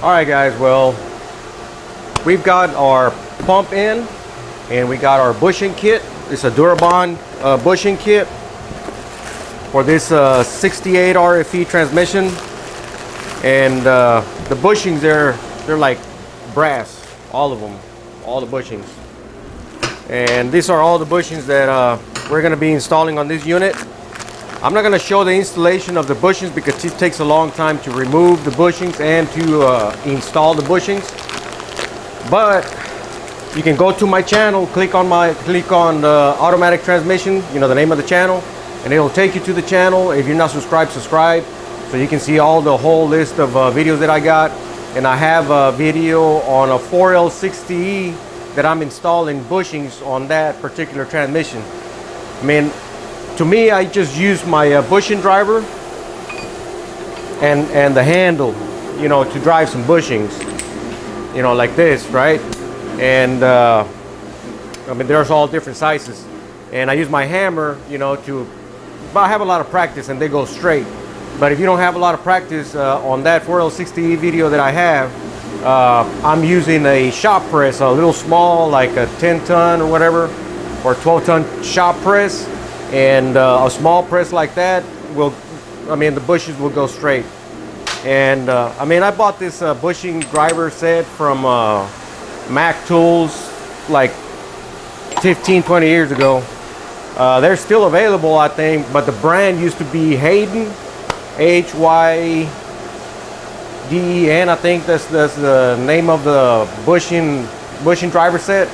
Alright guys, well, we've got our pump in and we got our bushing kit. It's a Durabond bushing kit for this 68 RFE transmission. And the bushings, they're like brass, all of them, all the bushings. And these are all the bushings that we're going to be installing on this unit. I'm not going to show the installation of the bushings because it takes a long time to remove the bushings and to install the bushings. But you can go to my channel, click on automatic transmission, you know, the name of the channel, and it'll take you to the channel. If you're not subscribed, subscribe, so you can see all the whole list of videos that I got. And I have a video on a 4L60E that I'm installing bushings on that particular transmission. I mean, to me, I just use my bushing driver and the handle, you know, to drive some bushings, you know, like this, right? And I mean, there's all different sizes. And I use my hammer, you know, I have a lot of practice and they go straight. But if you don't have a lot of practice on that 4L60E video that I have, I'm using a shop press, a little small, like a 10-ton or whatever, or 12-ton shop press. And a small press like that the bushes will go straight. And I mean, I bought this bushing driver set from Mac Tools like 15-20 years ago. They're still available, I think, but the brand used to be Hayden, Hyden. I think that's the name of the bushing driver set.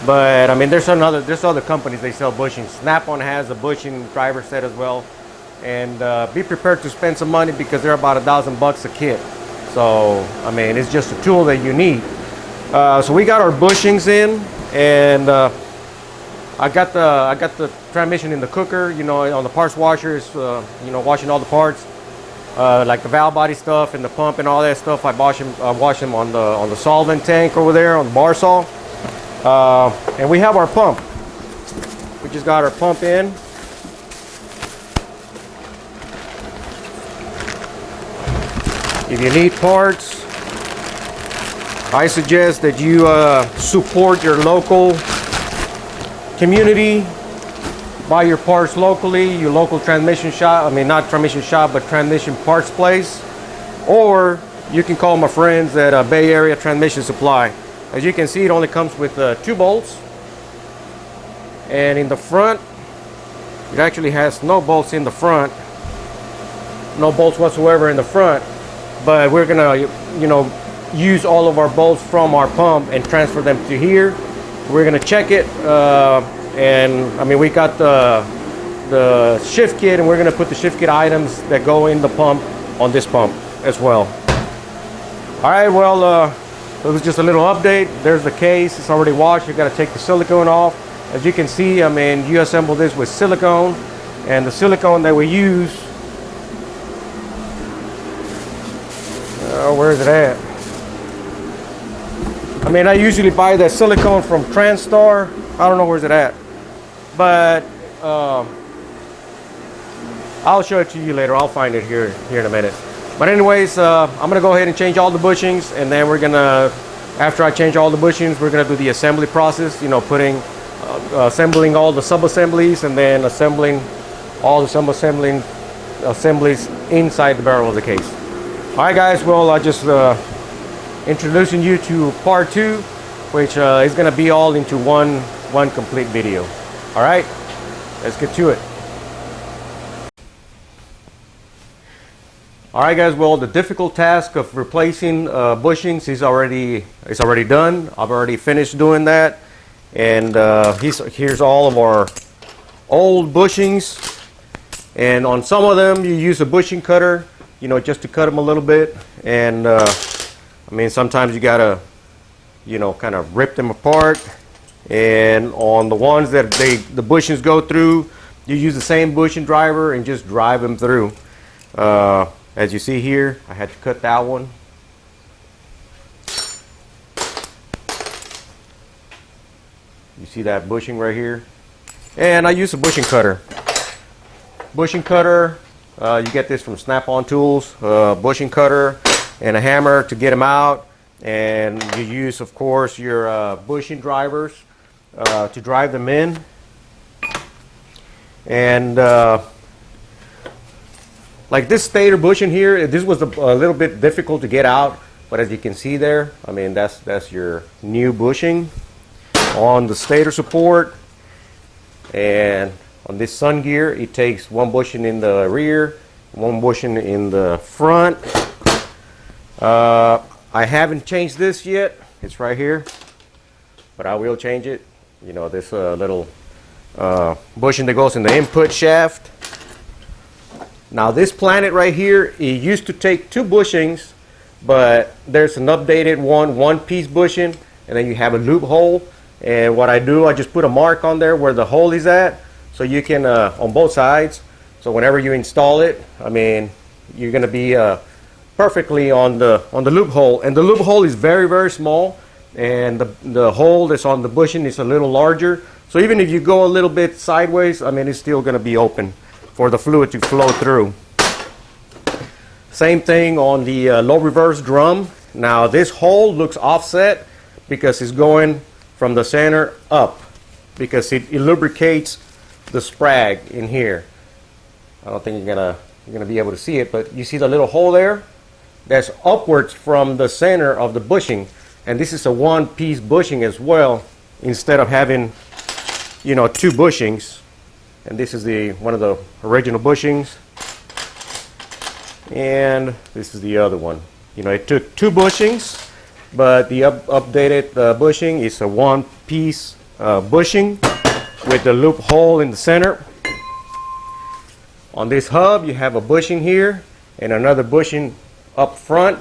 But I mean, there's other companies, they sell bushings. Snap-on has a bushing driver set as well. And be prepared to spend some money because they're about $1,000 a kit. So I mean, it's just a tool that you need. So we got our bushings in, and I got the transmission in the cooker, you know, on the parts washers, you know, washing all the parts, like the valve body stuff and the pump and all that stuff. I wash them on the solvent tank over there on the bar saw. And we have our pump. We just got our pump in. If you need parts, I suggest that you support your local community, buy your parts locally, your local transmission shop, I mean not transmission shop, but transmission parts place, or you can call my friends at Bay Area Transmission Supply. As you can see, it only comes with 2 bolts, and in the front it actually has no bolts in the front, no bolts whatsoever in the front. But we're gonna, you know, use all of our bolts from our pump and transfer them to here. We're gonna check it, and I mean, we got the shift kit, and we're gonna put the shift kit items that go in the pump on this pump as well. All right, well, it was just a little update. There's the case, it's already washed. You gotta take the silicone off. As you can see, I mean, you assemble this with silicone, and the silicone that we use, where is it at? I mean, I usually buy that silicone from Transtar. I don't know where's it at, but I'll show it to you later. I'll find it here in a minute. But anyways, I'm gonna go ahead and change all the bushings, and then after I change all the bushings, we're gonna do the assembly process. You know, assembling all the sub-assemblies, and then assembling all the assemblies inside the barrel of the case. All right, guys. Well, I just introducing you to part 2, which is gonna be all into one complete video. All right, let's get to it. All right, guys. Well, the difficult task of replacing bushings is already done. I've already finished doing that, and here's all of our old bushings. And on some of them, you use a bushing cutter, you know, just to cut them a little bit. And I mean, sometimes you gotta, you know, kind of rip them apart. And on the ones that the bushings go through, you use the same bushing driver and just drive them through. As you see here, I had to cut that one. You see that bushing right here? And I use a bushing cutter. Bushing cutter, you get this from Snap-on Tools. Bushing cutter, and a hammer to get them out. And you use, of course, your bushing drivers to drive them in. And like this stator bushing here, this was a little bit difficult to get out, but as you can see there, I mean, that's your new bushing on the stator support. And on this sun gear, it takes one bushing in the rear, one bushing in the front. I haven't changed this yet. It's right here, but I will change it. You know, this little bushing that goes in the input shaft. Now this planet right here, it used to take 2 bushings, but there's an updated one piece bushing, and then you have a loophole. And what I do, I just put a mark on there where the hole is at, so you can on both sides. So whenever you install it, I mean, you're gonna be perfectly on the loophole. And the loophole is very, very small, and the hole that's on the bushing is a little larger. So even if you go a little bit sideways, I mean, it's still gonna be open for the fluid to flow through. Same thing on the low reverse drum. Now this hole looks offset because it's going from the center up, because it lubricates the sprag in here. I don't think you're gonna be able to see it, but you see the little hole there? That's upwards from the center of the bushing, and this is a one-piece bushing as well, instead of having, you know, 2 bushings. And this is one of the original bushings, and this is the other one. You know, it took 2 bushings, but the updated bushing is a one-piece bushing with the loop hole in the center. On this hub, you have a bushing here and another bushing up front.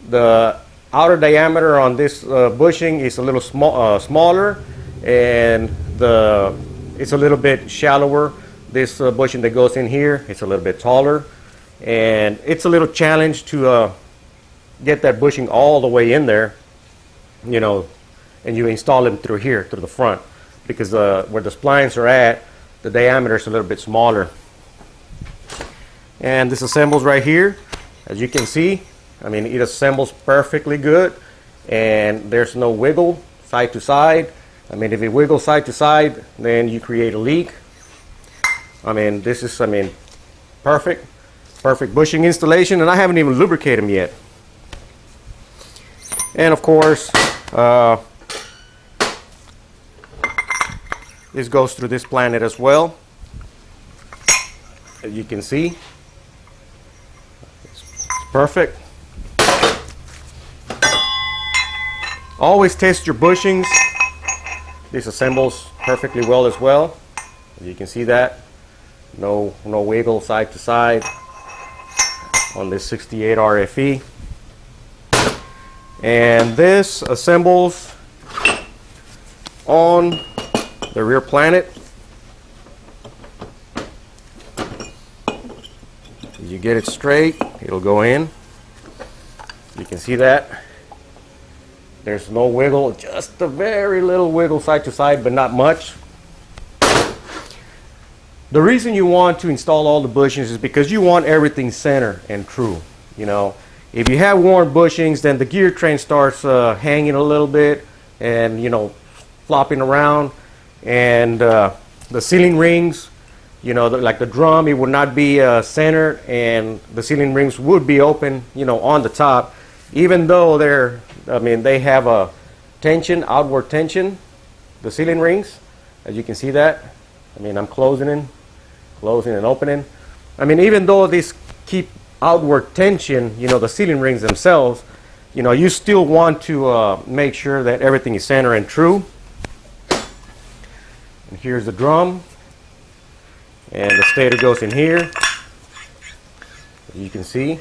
The outer diameter on this bushing is a little smaller, and it's a little bit shallower. This bushing that goes in here, it's a little bit taller, and it's a little challenge to get that bushing all the way in there, you know, and you install them through here, through the front, because where the splines are at, the diameter is a little bit smaller. And this assembles right here, as you can see. I mean, it assembles perfectly good, and there's no wiggle side to side. I mean, if it wiggles side to side, then you create a leak. I mean, this is, I mean, perfect bushing installation, and I haven't even lubricated them yet. And of course, this goes through this planet as well. As you can see, it's perfect. Always test your bushings. This assembles perfectly well as well. As you can see that. No wiggle side to side on this 68 RFE. And this assembles on the rear planet. You get it straight, it'll go in. You can see that. There's no wiggle, just a very little wiggle side to side, but not much. The reason you want to install all the bushings is because you want everything center and true. You know, if you have worn bushings, then the gear train starts hanging a little bit and, you know, flopping around. And the sealing rings, you know, like the drum, it would not be centered, and the sealing rings would be open, you know, on the top, even though they have a tension, outward tension, the sealing rings, as you can see that. I mean, I'm closing and opening. I mean, even though these keep outward tension, you know, the sealing rings themselves, you know, you still want to make sure that everything is centered and true. And here's the drum, and the stator goes in here. As you can see,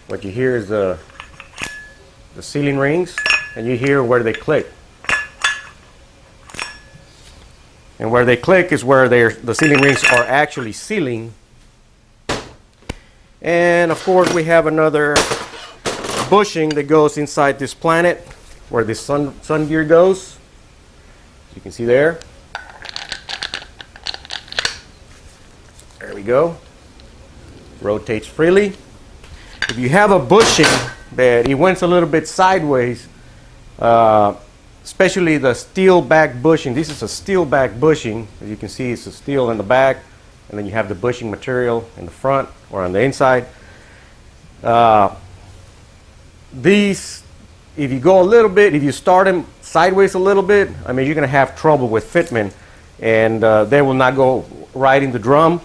what you hear is the sealing rings, and you hear where they click. And where they click is where the sealing rings are actually sealing. And of course, we have another bushing that goes inside this planet where this sun gear goes. You can see there. There we go. Rotates freely. if you have a bushing that it went a little bit sideways, especially the steel back bushing. This is a steel back bushing. As you can see, it's a steel in the back, and then you have the bushing material in the front or on the inside. These, if you go a little bit, if you start them sideways a little bit, I mean, you're going to have trouble with fitment, and they will not go right in the drum.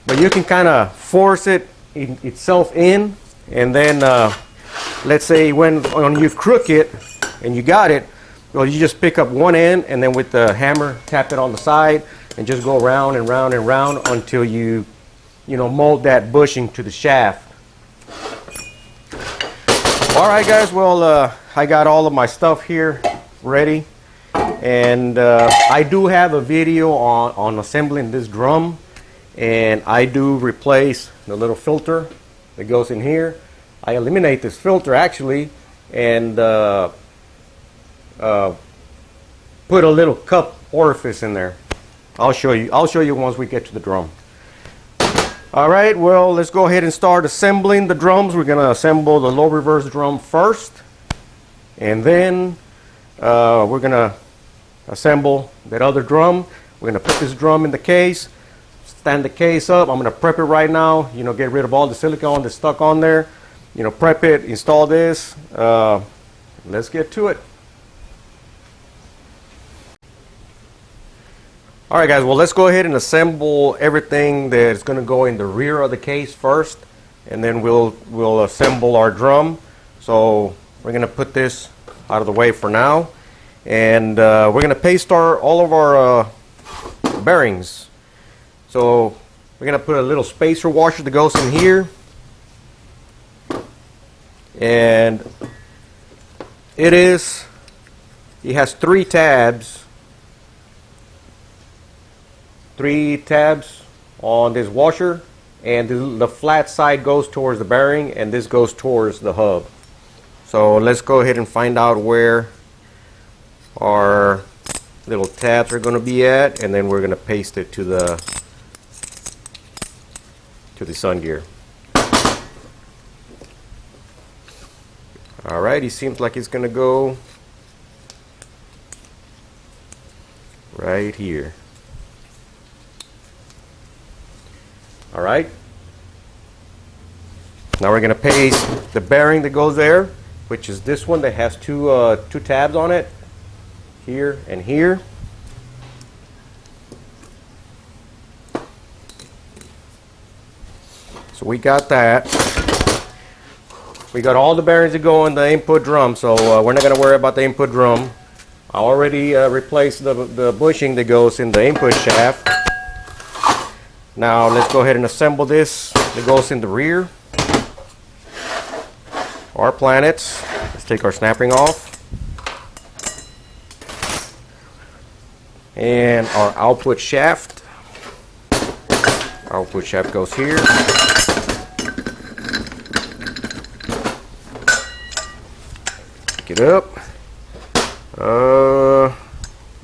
But you can kind of force it itself in, and then let's say when you crook it and you got it, well, you just pick up one end and then with the hammer tap it on the side and just go round and round and round until you mold that bushing to the shaft. All right, guys. Well, I got all of my stuff here ready, and I do have a video on assembling this drum, and I do replace the little filter that goes in here. I eliminate this filter actually, and put a little cup orifice in there. I'll show you once we get to the drum. All right, well, let's go ahead and start assembling the drums. We're going to assemble the low reverse drum first, and then we're going to assemble that other drum. We're going to put this drum in the case, stand the case up. I'm going to prep it right now, get rid of all the silicone that's stuck on there. Prep it, install this. Let's get to it. All right, guys, well, let's go ahead and assemble everything that's going to go in the rear of the case first, and then we'll assemble our drum. So we're going to put this out of the way for now, and we're going to paste all of our bearings. So we're going to put a little spacer washer that goes in here, and it has 3 tabs. 3 tabs on this washer, and the flat side goes towards the bearing and this goes towards the hub. So let's go ahead and find out where our little tabs are going to be at, and then we're going to paste it to the sun gear. Alright, it seems like it's going to go right here. All right. Now we're going to paste the bearing that goes there, which is this one that has two tabs on it, here and here. So we got that. We got all the bearings that go in the input drum, so we're not going to worry about the input drum. I already replaced the bushing that goes in the input shaft. Now let's go ahead and assemble this that goes in the rear. Our planets. Let's take our snap ring off. And our output shaft. Output shaft goes here. Pick it up.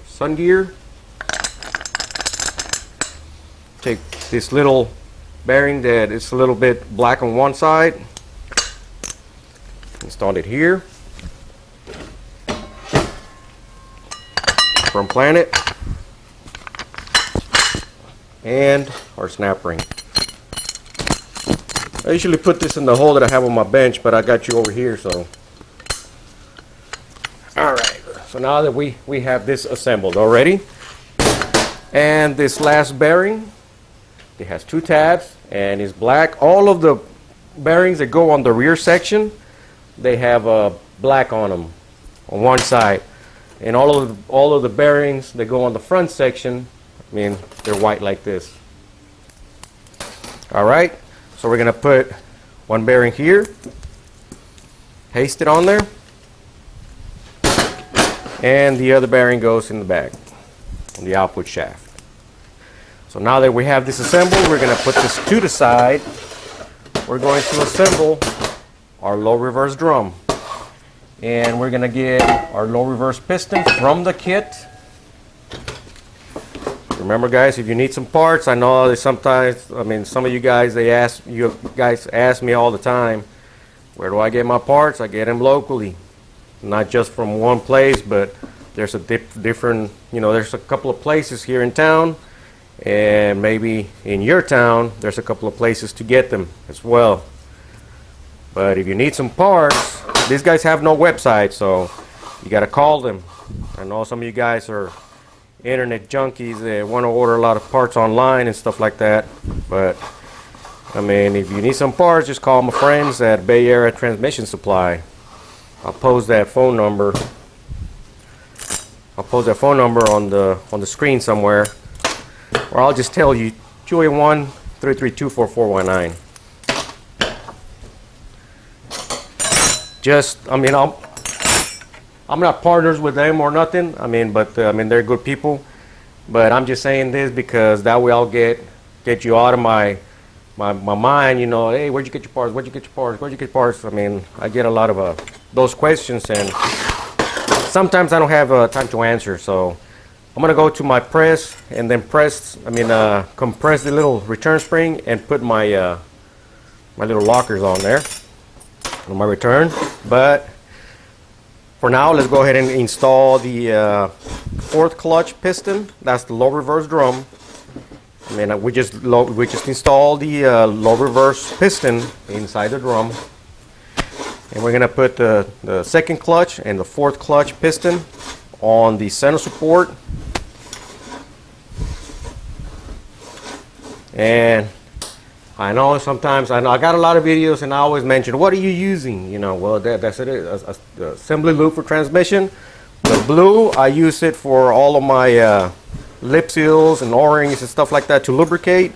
Sun gear. Take this little bearing that is a little bit black on one side, install it here. From planet, and our snap ring. I usually put this in the hole that I have on my bench, but I got you over here, so. Alright, so now that we have this assembled already, and this last bearing, it has 2 tabs and is black. All of the bearings that go on the rear section, they have black on them on one side, and all of the bearings that go on the front section, I mean, they're white like this. All right, so we're gonna put one bearing here, paste it on there, and the other bearing goes in the back on the output shaft. So now that we have this assembled, we're going to put this to the side. We're going to assemble our low reverse drum. And we're going to get our low reverse piston from the kit. Remember, guys, if you need some parts, I know that sometimes, I mean, some of you guys, ask me all the time, Where do I get my parts? I get them locally, not just from one place, but there's a different, there's a couple of places here in town, and maybe in your town there's a couple of places to get them as well. But if you need some parts, these guys have no website, so you got to call them. I know some of you guys are internet junkies that want to order a lot of parts online and stuff like that, but I mean, if you need some parts, just call my friends at Bay Area Transmission Supply. I'll post that phone number. I'll post that phone number on the screen somewhere, or I'll just tell you 281-332-4419. I'm not partners with them or nothing. I mean, but they're good people. But I'm just saying this because that way I'll get you out of my mind. Hey, where'd you get your parts? Where'd you get your parts? Where'd you get your parts? I mean, I get a lot of those questions, and sometimes I don't have time to answer. So I'm gonna go to my press and then compress the little return spring and put my my little lockers on there on my return. But for now, let's go ahead and install the fourth clutch piston. That's the low reverse drum. We just installed the low reverse piston inside the drum, and we're gonna put the second clutch and the fourth clutch piston on the center support. And I know sometimes I got a lot of videos, and I always mention, what are you using? Well, that's it. A assembly lube for transmission. The blue, I use it for all of my lip seals and O-rings and stuff like that to lubricate.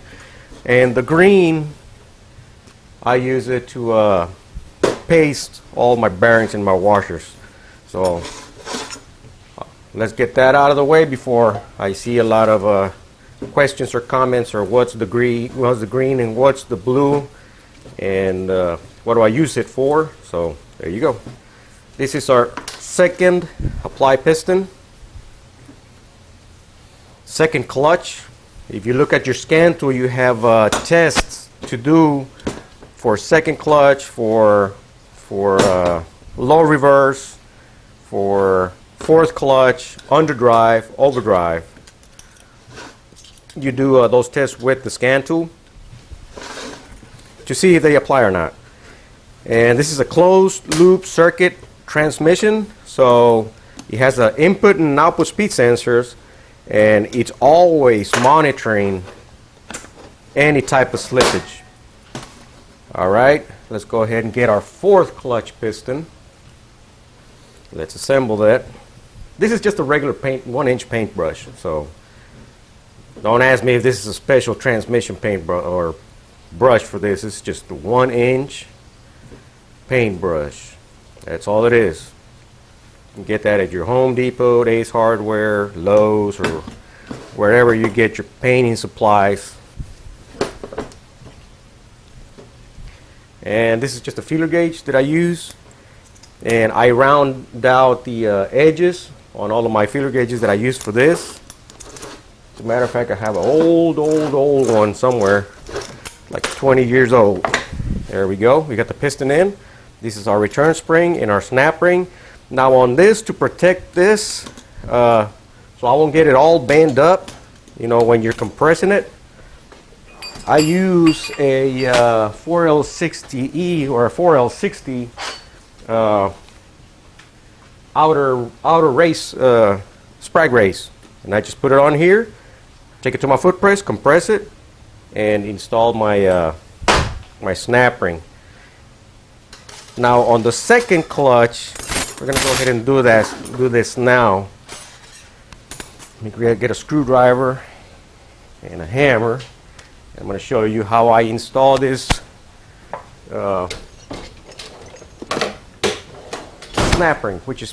And the green, I use it to paste all my bearings and my washers. So let's get that out of the way before I see a lot of questions or comments, or what's the green and what's the blue, and what do I use it for. So there you go. This is our second apply piston, second clutch. If you look at your scan tool, you have tests to do for second clutch, for low reverse, for fourth clutch, underdrive, overdrive. You do those tests with the scan tool to see if they apply or not. And this is a closed loop circuit transmission, so it has an input and output speed sensors, and it's always monitoring any type of slippage. Alright, let's go ahead and get our fourth clutch piston. Let's assemble that. This is just a regular 1-inch paintbrush, so don't ask me if this is a special transmission paintbrush or brush for this. It's just the 1-inch paintbrush. That's all it is. You can get that at your Home Depot, Ace Hardware, Lowe's, or wherever you get your painting supplies. And this is just a feeler gauge that I use, and I round out the edges on all of my feeler gauges that I use for this. As a matter of fact, I have an old one somewhere, like 20 years old. There we go. We got the piston in. This is our return spring and our snap ring. Now on this, to protect this, so I won't get it all bent up, when you're compressing it, I use a 4L60E or a 4L60 outer race, sprag race. And I just put it on here, take it to my foot press, compress it, and install my my snap ring. Now on the second clutch, we're gonna go ahead and do this now. Let me get a screwdriver and a hammer. I'm gonna show you how I install this snap ring, which is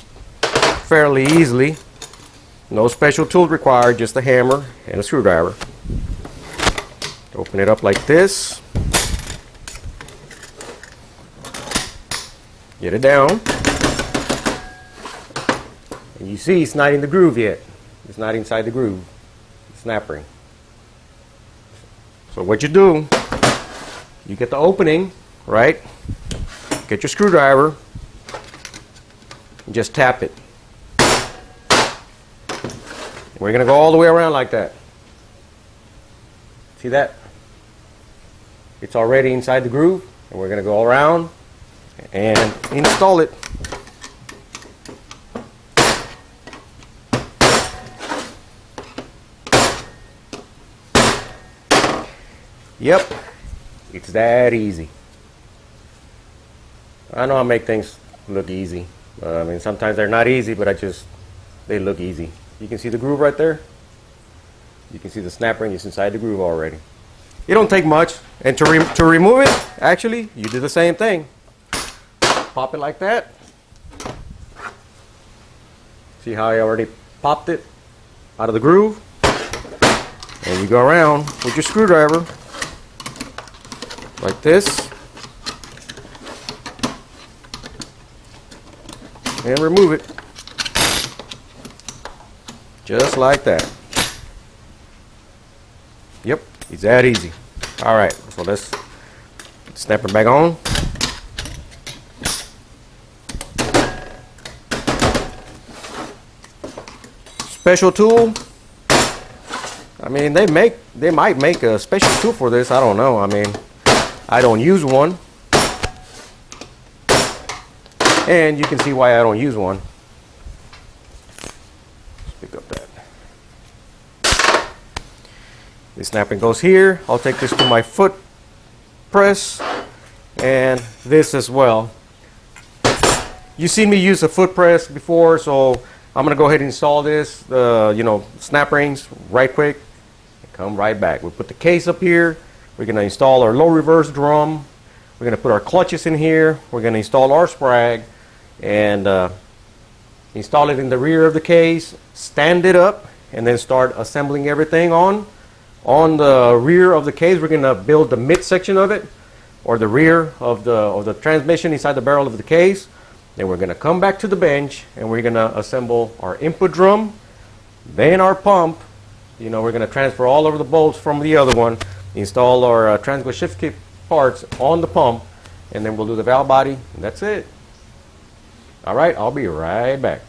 fairly easily. No special tools required, just a hammer and a screwdriver. Open it up like this. Get it down. And you see it's not in the groove yet. It's not inside the groove. The snap ring. So what you do, you get the opening, right? Get your screwdriver and just tap it. We're going to go all the way around like that. See that? It's already inside the groove, and we're going to go around and install it. Yep, it's that easy. I know I make things look easy. I mean, sometimes they're not easy, but they look easy. You can see the groove right there. You can see the snap ring is inside the groove already. It don't take much. And to remove it, actually, you do the same thing. Pop it like that. See how I already popped it out of the groove? And you go around with your screwdriver like this and remove it just like that. Yep, it's that easy. All right, so let's snap it back on. Special tool. I mean, they might make a special tool for this. I don't know. I mean, I don't use one, and you can see why I don't use one. Let's pick up that. The snapping goes here. I'll take this to my foot press, and this as well. You've seen me use a foot press before, so I'm gonna go ahead and install this. Snap rings right quick. And come right back. We put the case up here. We're going to install our low reverse drum. We're going to put our clutches in here. We're going to install our sprag and install it in the rear of the case, stand it up, and then start assembling everything on the rear of the case. We're going to build the midsection of it, or the rear of the transmission inside the barrel of the case. Then we're going to come back to the bench and we're going to assemble our input drum, then our pump. We're going to transfer all of the bolts from the other one, install our transfer shift kit parts on the pump, and then we'll do the valve body, and that's it. All right, I'll be right back.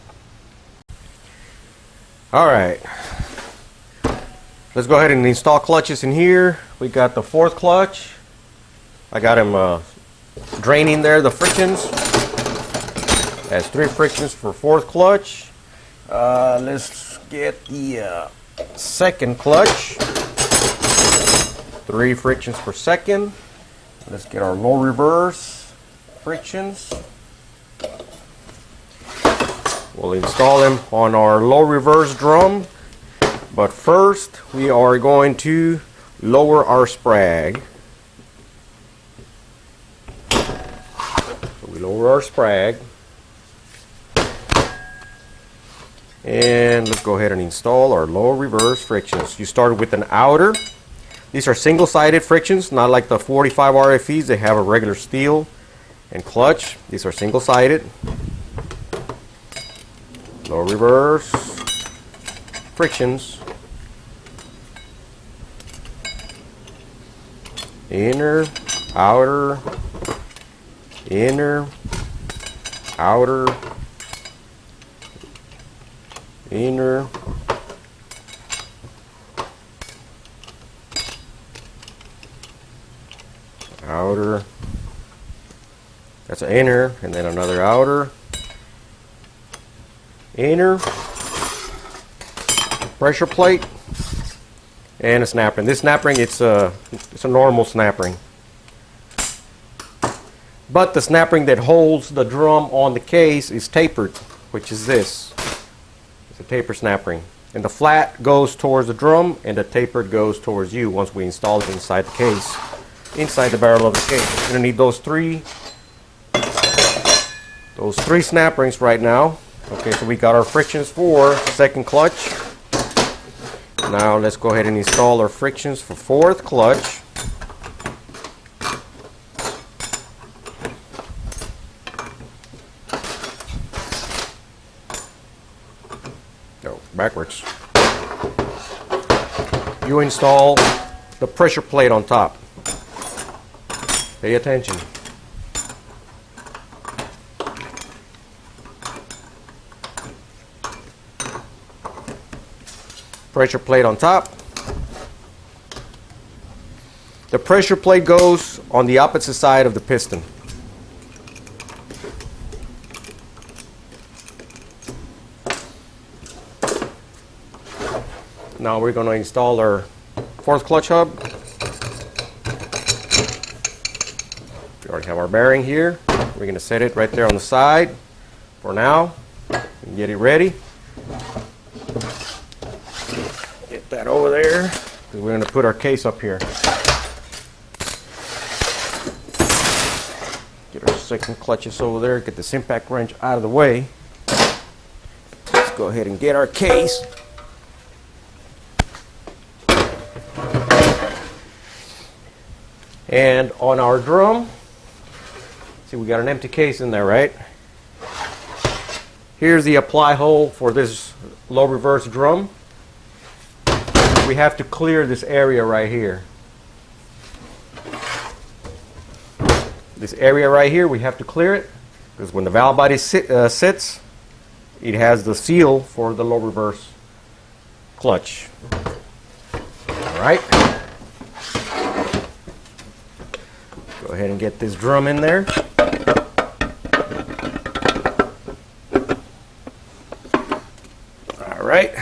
All right, let's go ahead and install clutches in here. We got the fourth clutch. I got him draining there, the frictions. That's 3 frictions for fourth clutch. Let's get the second clutch. 3 frictions per second. Let's get our low reverse frictions. We'll install them on our low reverse drum, but first we are going to lower our sprag. So we lower our sprag, and let's go ahead and install our low reverse frictions. You start with an outer. These are single-sided frictions, not like the 45 RFEs. They have a regular steel and clutch. These are single-sided. Low reverse frictions. Inner, outer, inner, outer, inner, outer. That's an inner, and then another outer, inner, pressure plate, and a snap ring. This snap ring, it's a normal snap ring, but the snap ring that holds the drum on the case is tapered, which is this. It's a taper snap ring, and the flat goes towards the drum, and the tapered goes towards you once we install it inside the case. Inside the barrel of the case. You're gonna need those three snap rings right now. Okay, so we got our frictions for second clutch. Now let's go ahead and install our frictions for fourth clutch. Oh, backwards. You install the pressure plate on top. Pay attention. pressure plate on top. The pressure plate goes on the opposite side of the piston. Now we're going to install our fourth clutch hub. We already have our bearing here. We're going to set it right there on the side for now and get it ready. Get that over there. We're going to put our case up here. Get our second clutches over there. Get this impact wrench out of the way. Let's go ahead and get our case. And on our drum, see, we got an empty case in there, right? Here's the apply hole for this low reverse drum. We have to clear this area right here. This area right here, we have to clear it because when the valve body sits, it has the seal for the low reverse clutch. All right. Go ahead and get this drum in there. All right.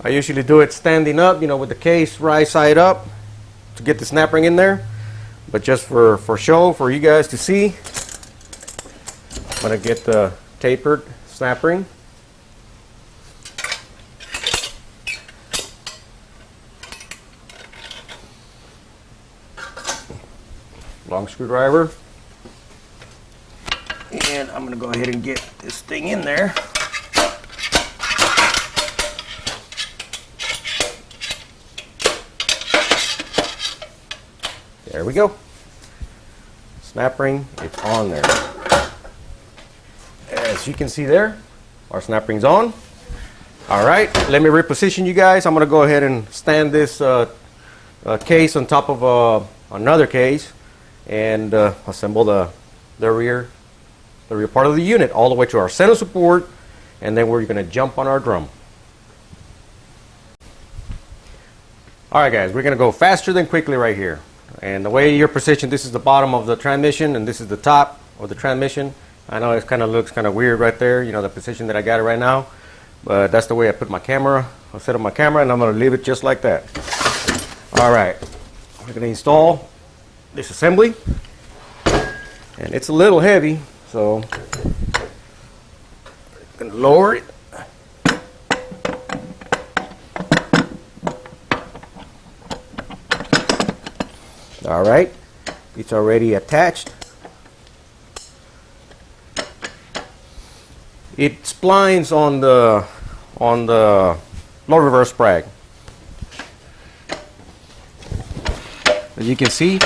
I usually do it standing up, with the case right side up to get the snap ring in there. But just for show, for you guys to see, I'm going to get the tapered snap ring. Long screwdriver, and I'm going to go ahead and get this thing in there. There we go. Snap ring, it's on there. As you can see there, our snap ring's on. All right, let me reposition you guys. I'm going to go ahead and stand this case on top of another case and assemble the rear part of the unit all the way to our center support, and then we're going to jump on our drum. All right, guys, we're going to go faster than quickly right here. And the way you're positioned, this is the bottom of the transmission and this is the top of the transmission. I know it kind of looks kind of weird right there, the position that I got it right now, but that's the way I put my camera. I'll set up my camera and I'm going to leave it just like that. All right, we're going to install this assembly, and it's a little heavy, so I'm going to lower it. All right, it's already attached. It splines on the low reverse brake. As you can see,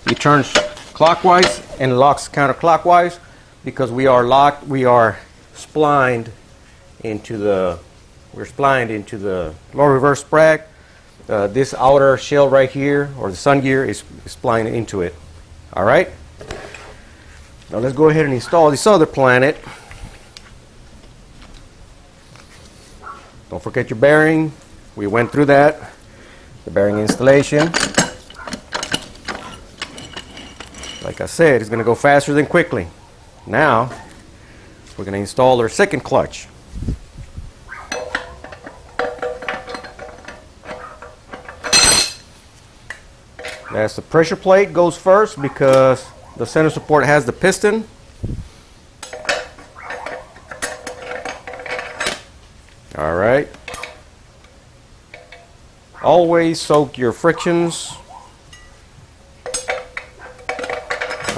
it turns clockwise and locks counterclockwise because we are splined into the low reverse brake. This outer shell right here, or the sun gear, is splined into it. All right. Now let's go ahead and install this other planet. Don't forget your bearing. We went through that. The bearing installation. Like I said, it's going to go faster than quickly. Now, we're going to install our second clutch. That's the pressure plate goes first because the center support has the piston. All right. Always soak your frictions.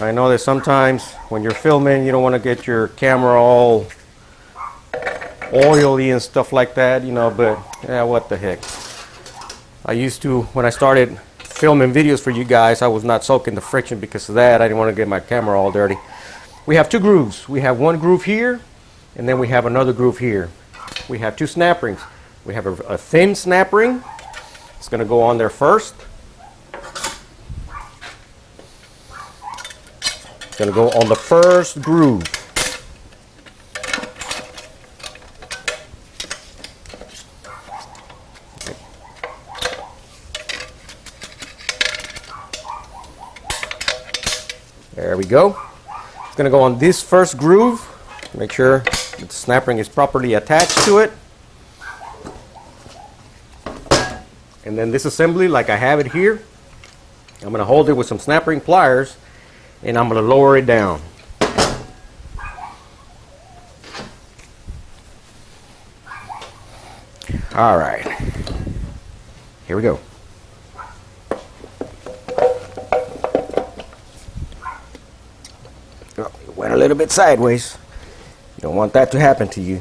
I know that sometimes when you're filming, you don't want to get your camera all oily and stuff like that, but yeah, what the heck. I used to, when I started filming videos for you guys, I was not soaking the friction because of that. I didn't want to get my camera all dirty. We have two grooves. We have one groove here, and then we have another groove here. We have two snap rings. We have a thin snap ring. It's going to go on there first. It's going to go on the first groove. There we go. It's going to go on this first groove. Make sure that the snap ring is properly attached to it. And then this assembly, like I have it here, I'm going to hold it with some snap ring pliers and I'm going to lower it down. All right, here we go. Oh, it went a little bit sideways. You don't want that to happen to you.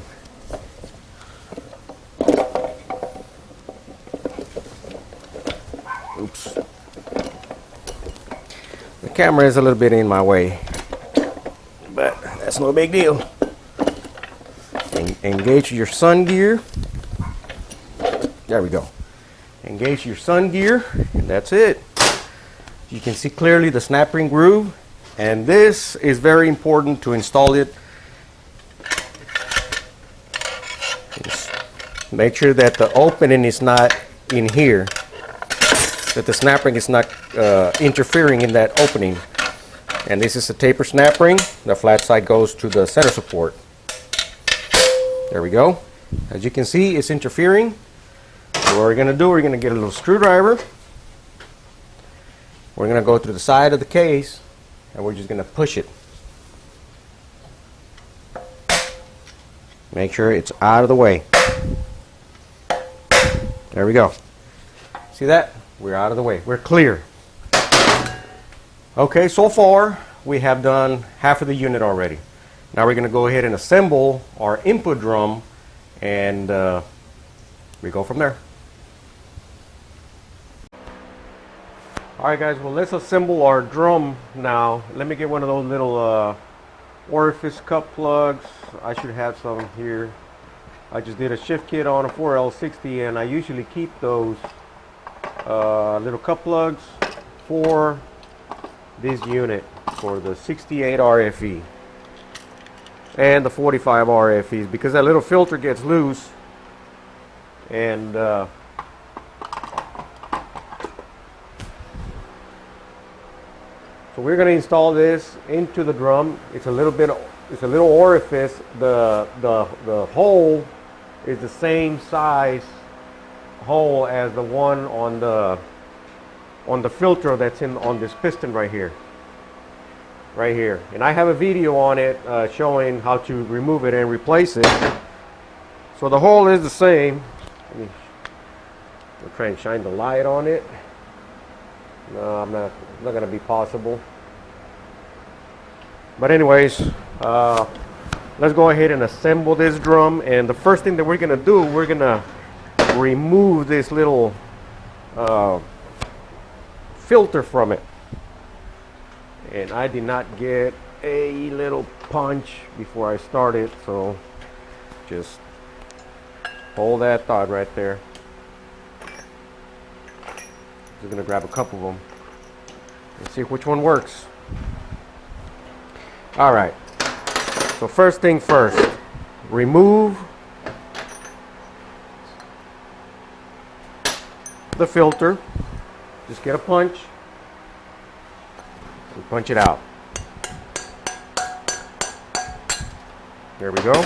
Oops. The camera is a little bit in my way, but that's no big deal. Engage your sun gear. There we go. Engage your sun gear, and that's it. You can see clearly the snap ring groove, and this is very important to install it. Just make sure that the opening is not in here, that the snap ring is not interfering in that opening. And this is a taper snap ring. The flat side goes to the center support. There we go. As you can see, it's interfering. So what we're going to do, we're going to get a little screwdriver. We're going to go to the side of the case and we're just going to push it. Make sure it's out of the way. There we go. See that? We're out of the way. We're clear. Okay, so far we have done half of the unit already. Now we're going to go ahead and assemble our input drum, and we go from there. Alright guys, well, let's assemble our drum now. Let me get one of those little orifice cup plugs. I should have some here. I just did a shift kit on a 4L60, and I usually keep those little cup plugs for this unit, for the 68 RFE and the 45 RFEs, because that little filter gets loose, and so we're going to install this into the drum. It's a little orifice. The hole is the same size hole as the one on the filter that's on this piston right here. And I have a video on it showing how to remove it and replace it. So the hole is the same. I'll try and shine the light on it. No, not going to be possible. But anyways, let's go ahead and assemble this drum. And the first thing that we're going to do, we're going to remove this little filter from it. And I did not get a little punch before I started, so just hold that thought right there. Just gonna grab a couple of them and see which one works. All right, so first thing first, remove the filter. Just get a punch and punch it out. There we go.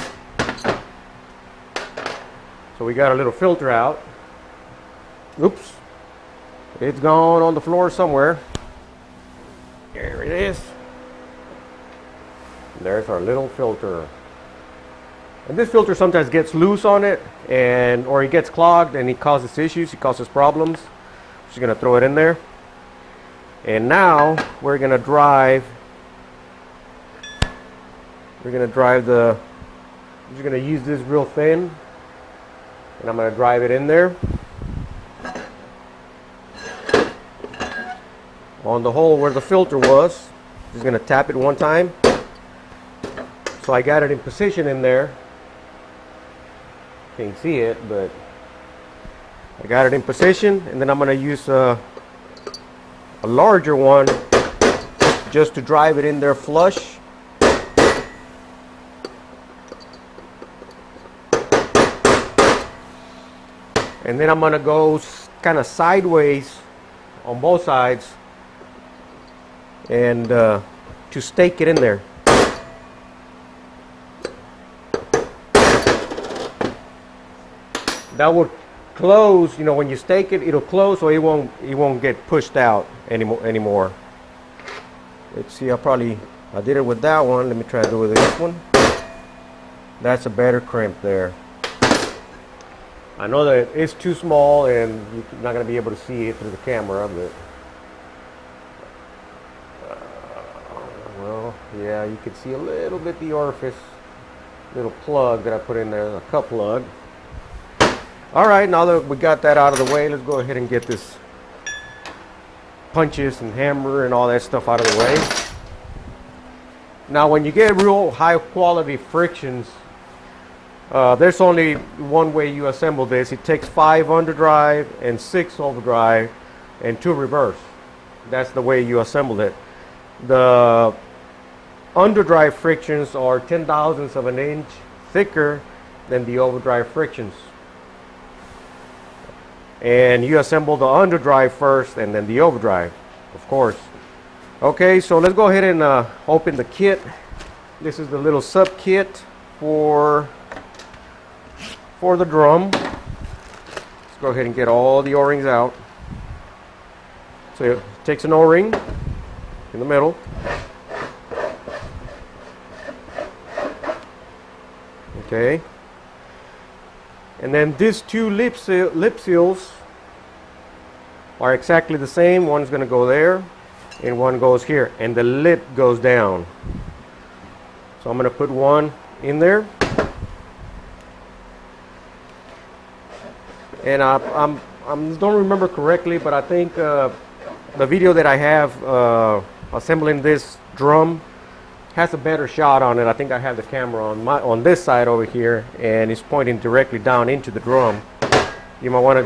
So we got a little filter out. Oops. It's gone on the floor somewhere. There it is. There's our little filter. And this filter sometimes gets loose on it, or it gets clogged and it causes issues, it causes problems. Just gonna throw it in there. And now we're gonna drive I'm just gonna use this real thin, and I'm gonna drive it in there on the hole where the filter was. Just gonna tap it one time. So I got it in position in there. Can't see it, but I got it in position, and then I'm gonna use a larger one just to drive it in there flush. And then I'm gonna go kind of sideways on both sides and to stake it in there. That would close, you know, when you stake it, it'll close, so it won't get pushed out anymore. Let's see, I did it with that one. Let me try to do it with this one. That's a better crimp there. I know that it's too small and you're not going to be able to see it through the camera, but well, yeah, you can see a little bit the orifice, little plug that I put in there, a cup plug. All right, now that we got that out of the way, let's go ahead and get this punches and hammer and all that stuff out of the way. Now, when you get real high quality frictions, there's only one way you assemble this. It takes 5 underdrive and 6 overdrive and 2 reverse. That's the way you assemble it. The underdrive frictions are 0.010 of an inch thicker than the overdrive frictions. And you assemble the underdrive first and then the overdrive, of course. Okay, so let's go ahead and open the kit. This is the little sub kit for the drum. Let's go ahead and get all the O-rings out. So it takes an O-ring in the middle. Okay. And then these 2 lip seals are exactly the same. One's going to go there and one goes here, and the lip goes down. So I'm going to put one in there. And I don't remember correctly, but I think the video that I have assembling this drum has a better shot on it. I think I have the camera on this side over here, and it's pointing directly down into the drum. You might want to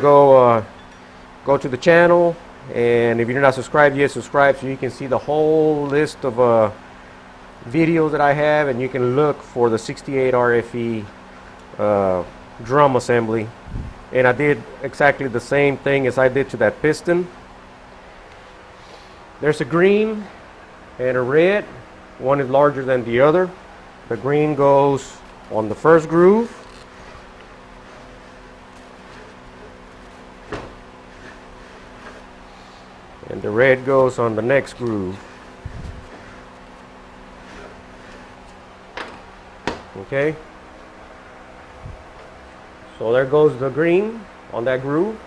go to the channel, and if you're not subscribed yet, subscribe so you can see the whole list of videos that I have, and you can look for the 68 RFE drum assembly. And I did exactly the same thing as I did to that piston. There's a green and a red. One is larger than the other. The green goes on the first groove. And the red goes on the next groove. Okay. So there goes the green on that groove.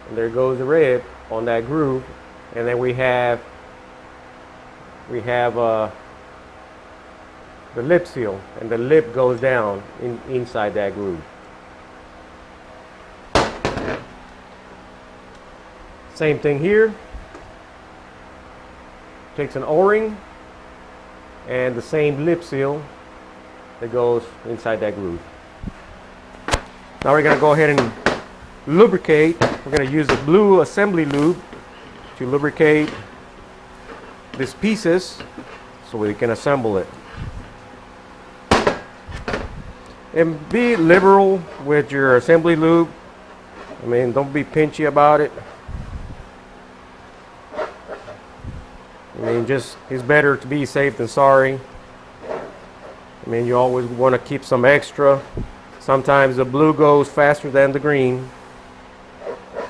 And there goes the red on that groove. And then we have the lip seal, and the lip goes down inside that groove. Same thing here. Takes an O-ring and the same lip seal that goes inside that groove. Now we're going to go ahead and lubricate. We're going to use the blue assembly lube to lubricate these pieces so we can assemble it. And be liberal with your assembly lube. I mean, don't be pinchy about it. I mean, just it's better to be safe than sorry. I mean, you always want to keep some extra. Sometimes the blue goes faster than the green,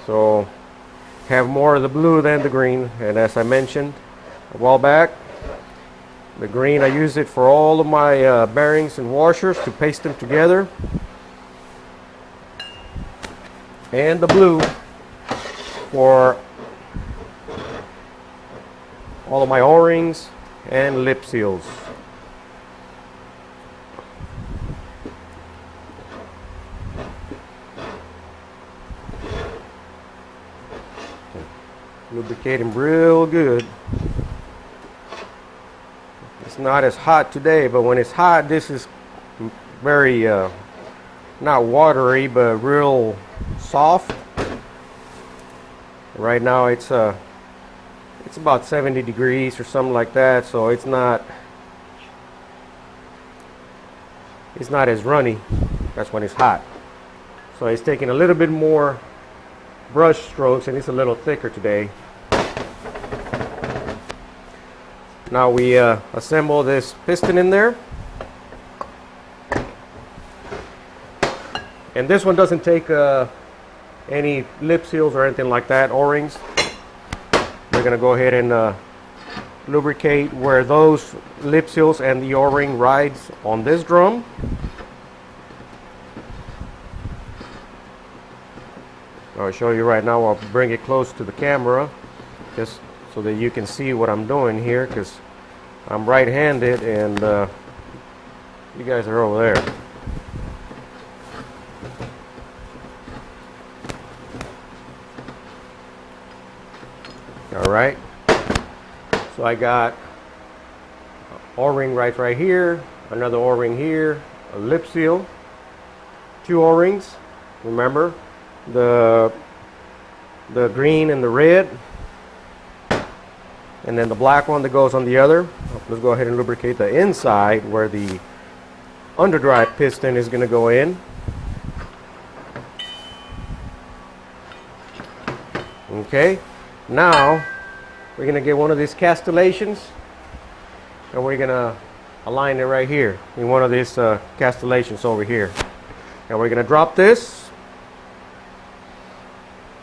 so have more of the blue than the green. And as I mentioned a while back, the green, I use it for all of my bearings and washers to paste them together, and the blue for all of my O-rings and lip seals. Lubricate them real good. It's not as hot today, but when it's hot, this is very not watery, but real soft. Right now it's about 70 degrees or something like that, so it's not as runny. That's when it's hot. So it's taking a little bit more brush strokes, and it's a little thicker today. Now we assemble this piston in there. And this one doesn't take any lip seals or anything like that, O-rings. We're going to go ahead and lubricate where those lip seals and the O-ring rides on this drum. I'll show you right now. I'll bring it close to the camera just so that you can see what I'm doing here, because I'm right-handed and you guys are over there. All right, so I got O-ring right here, another O-ring here, a lip seal, 2 O-rings. Remember, the green and the red, and then the black one that goes on the other. Let's go ahead and lubricate the inside where the underdrive piston is going to go in. Okay, now we're going to get one of these castellations and we're going to align it right here in one of these castellations over here. And we're going to drop this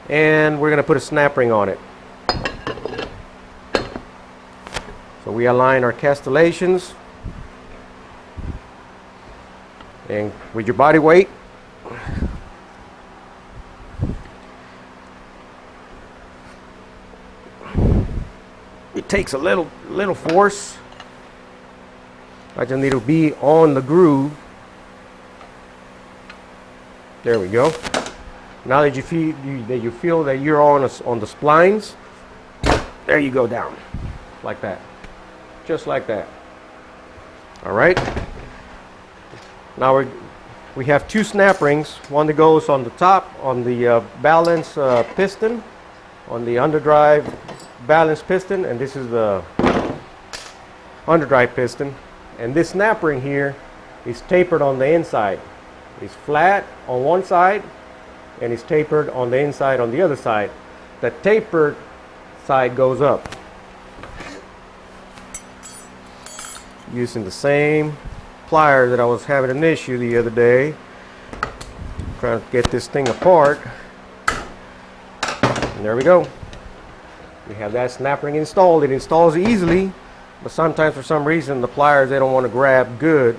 and we're going to put a snap ring on it. So we align our castellations, and with your body weight, it takes a little force. I just need to be on the groove. There we go. Now that you feel that you're on the splines, there you go down, like that, just like that. All right. Now we have 2 snap rings. One that goes on the top on the balance piston, on the underdrive balance piston, and this is the underdrive piston. And this snap ring here is tapered on the inside. It's flat on one side and it's tapered on the inside on the other side. The tapered side goes up. Using the same pliers that I was having an issue the other day, trying to get this thing apart. And there we go. We have that snap ring installed. It installs easily, but sometimes for some reason the pliers, they don't want to grab good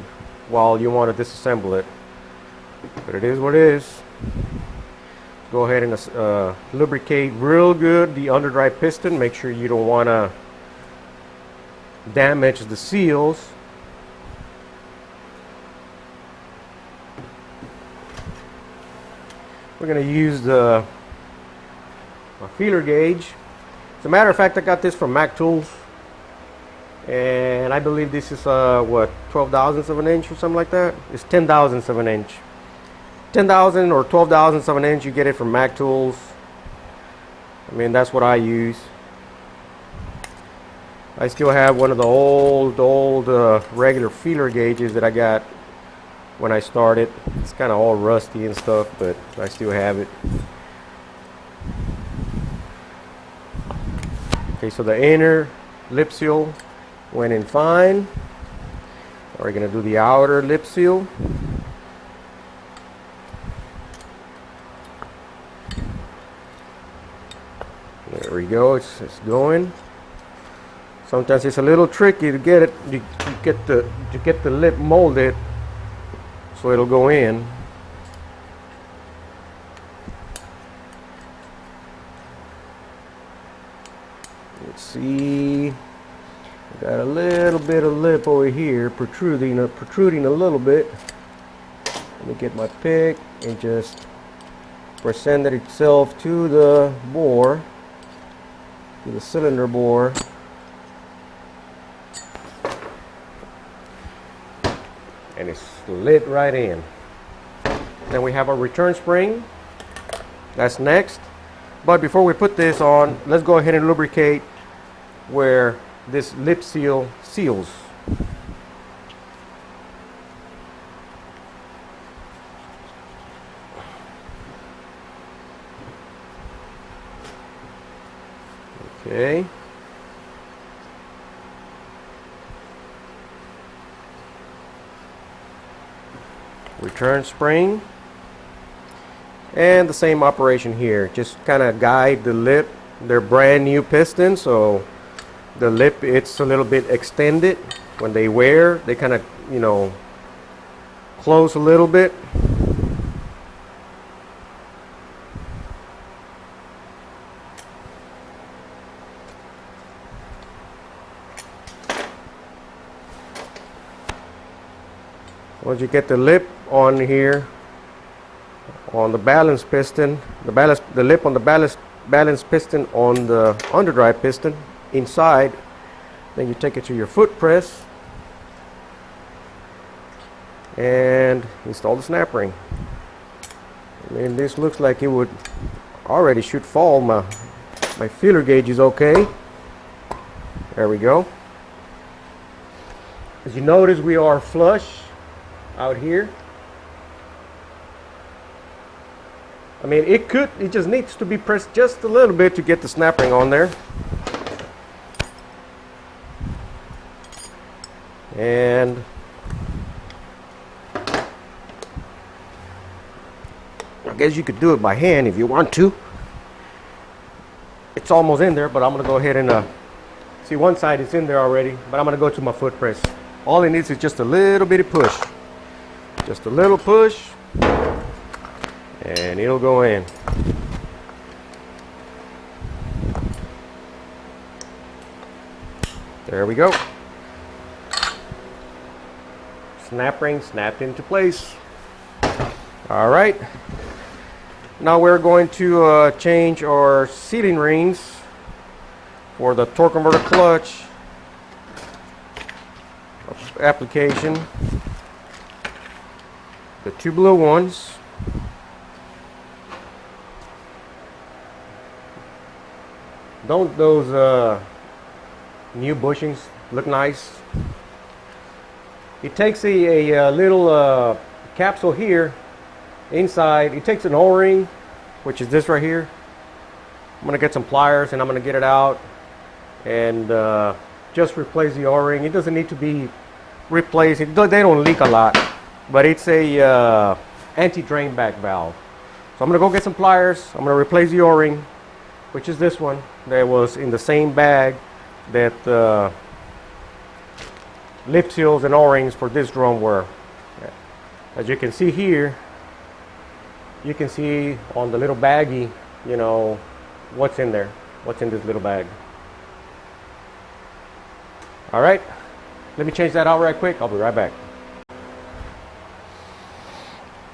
while you want to disassemble it. But it is what it is. Go ahead and lubricate real good the underdrive piston. Make sure you don't want to damage the seals. We're going to use the feeler gauge. As a matter of fact, I got this from Mac Tools, and I believe this is what, 12 thousandths of an inch or something like that. It's 10 thousandths of an inch. 10,000 or 12 thousandths of an inch. You get it from Mac Tools. I mean, that's what I use. I still have one of the old regular feeler gauges that I got when I started. It's kind of all rusty and stuff, but I still have it. Okay, so the inner lip seal went in fine. We're going to do the outer lip seal. There we go, it's going. Sometimes it's a little tricky to get it, to get the lip molded so it'll go in. Let's see. Got a little bit of lip over here protruding a little bit. Let me get my pick and just present it itself to the bore, to the cylinder bore. And it's slid right in. Then we have our return spring. That's next. But before we put this on, let's go ahead and lubricate where this lip seal seals. Okay. return spring, and the same operation here. Just kind of guide the lip. They're brand new pistons, so the lip, it's a little bit extended. When they wear, they kind of, you know, close a little bit. Once you get the lip on here, on the balance piston, the lip on the balance piston on the underdrive piston inside, then you take it to your foot press and install the snap ring. I mean, this looks like it would already should fall. My feeler gauge is okay. There we go. As you notice, we are flush out here. I mean, it just needs to be pressed just a little bit to get the snap ring on there. And I guess you could do it by hand if you want to. It's almost in there, but I'm gonna go ahead and see, one side is in there already, but I'm gonna go to my foot press. All it needs is just a little bitty push. Just a little push, and it'll go in. There we go. Snap ring snapped into place. All right. Now we're going to change our sealing rings for the torque converter clutch application. The two blue ones. Don't those new bushings look nice? It takes a little capsule here inside. It takes an O-ring, which is this right here. I'm gonna get some pliers and I'm gonna get it out and just replace the O-ring. It doesn't need to be replaced. They don't leak a lot. But it's a anti-drain back valve. So I'm gonna go get some pliers. I'm gonna replace the O-ring, which is this one that was in the same bag that the lip seals and O-rings for this drum were. As you can see here, you can see on the little baggie, you know, what's in there, what's in this little bag. All right, let me change that out right quick. I'll be right back.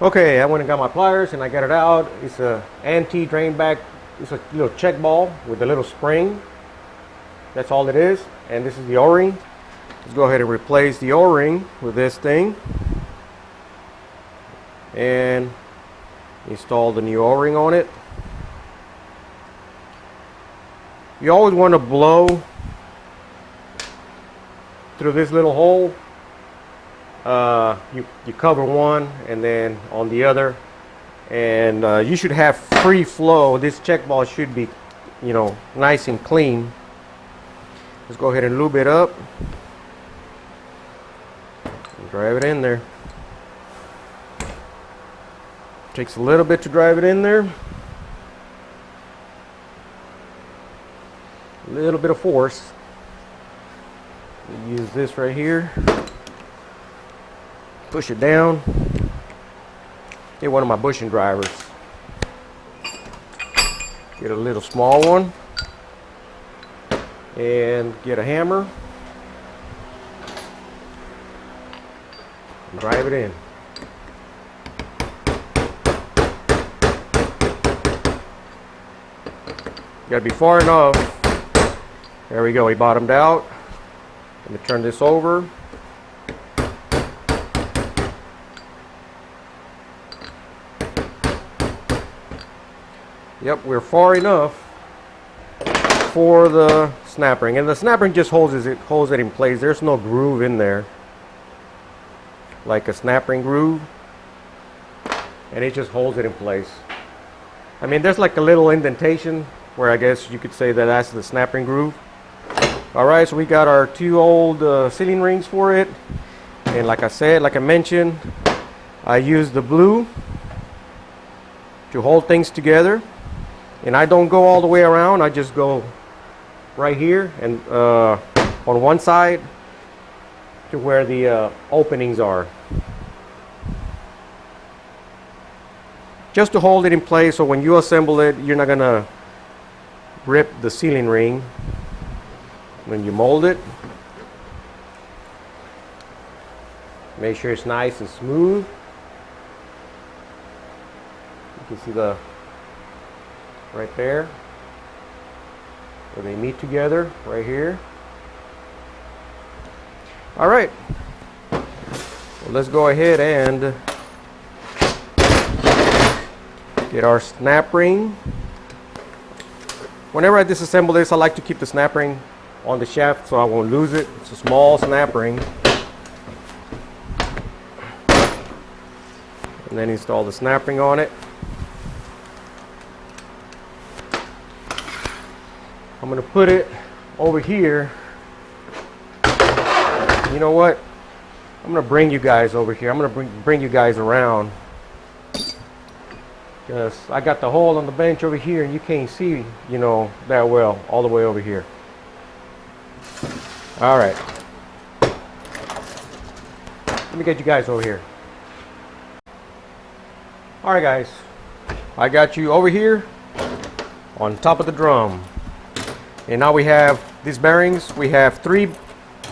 Okay, I went and got my pliers and I got it out. It's a anti-drain back. It's a little check ball with a little spring. That's all it is. And this is the O-ring. Let's go ahead and replace the O-ring with this thing and install the new O-ring on it. You always want to blow through this little hole. You cover one and then on the other, and you should have free flow. This check ball should be, you know, nice and clean. Let's go ahead and lube it up and drive it in there. Takes a little bit to drive it in there. A little bit of force. Use this right here. Push it down. Get one of my bushing drivers. Get a little small one. And get a hammer. And drive it in. Got to be far enough. There we go. He bottomed out. Let me turn this over. Yep, we're far enough for the snap ring, and the snap ring just holds it in place. There's no groove in there like a snap ring groove, and it just holds it in place. I mean, there's like a little indentation where I guess you could say that that's the snap ring groove. All right, so we got our two old sealing rings for it, and like I said, like I mentioned, I use the blue to hold things together, and I don't go all the way around. I just go right here and on one side to where the openings are, just to hold it in place, so when you assemble it, you're not gonna rip the ceiling ring when you mold it. Make sure it's nice and smooth. You can see the right there where they meet together, right here. All right, well, let's go ahead and get our snap ring. Whenever I disassemble this, I like to keep the snap ring on the shaft so I won't lose it. It's a small snap ring. And then install the snap ring on it. I'm going to put it over here. You know what? I'm going to bring you guys over here. I'm going to bring you guys around. Because I got the hole on the bench over here and you can't see, you know, that well all the way over here. All right. Let me get you guys over here. All right, guys. I got you over here on top of the drum. And now we have these bearings. We have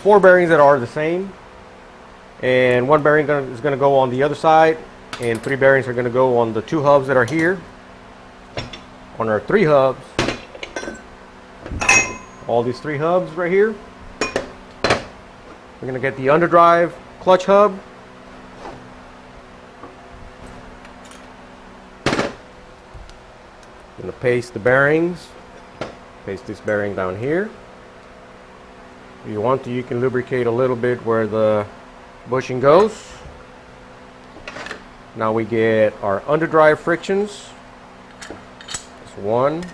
four bearings that are the same. And one bearing is going to go on the other side. And 3 bearings are going to go on the 2 hubs that are here. On our 3 hubs. All these 3 hubs right here. We're going to get the underdrive clutch hub. I'm going to paste the bearings. Paste this bearing down here. If you want to, you can lubricate a little bit where the bushing goes. Now we get our underdrive frictions. That's 1.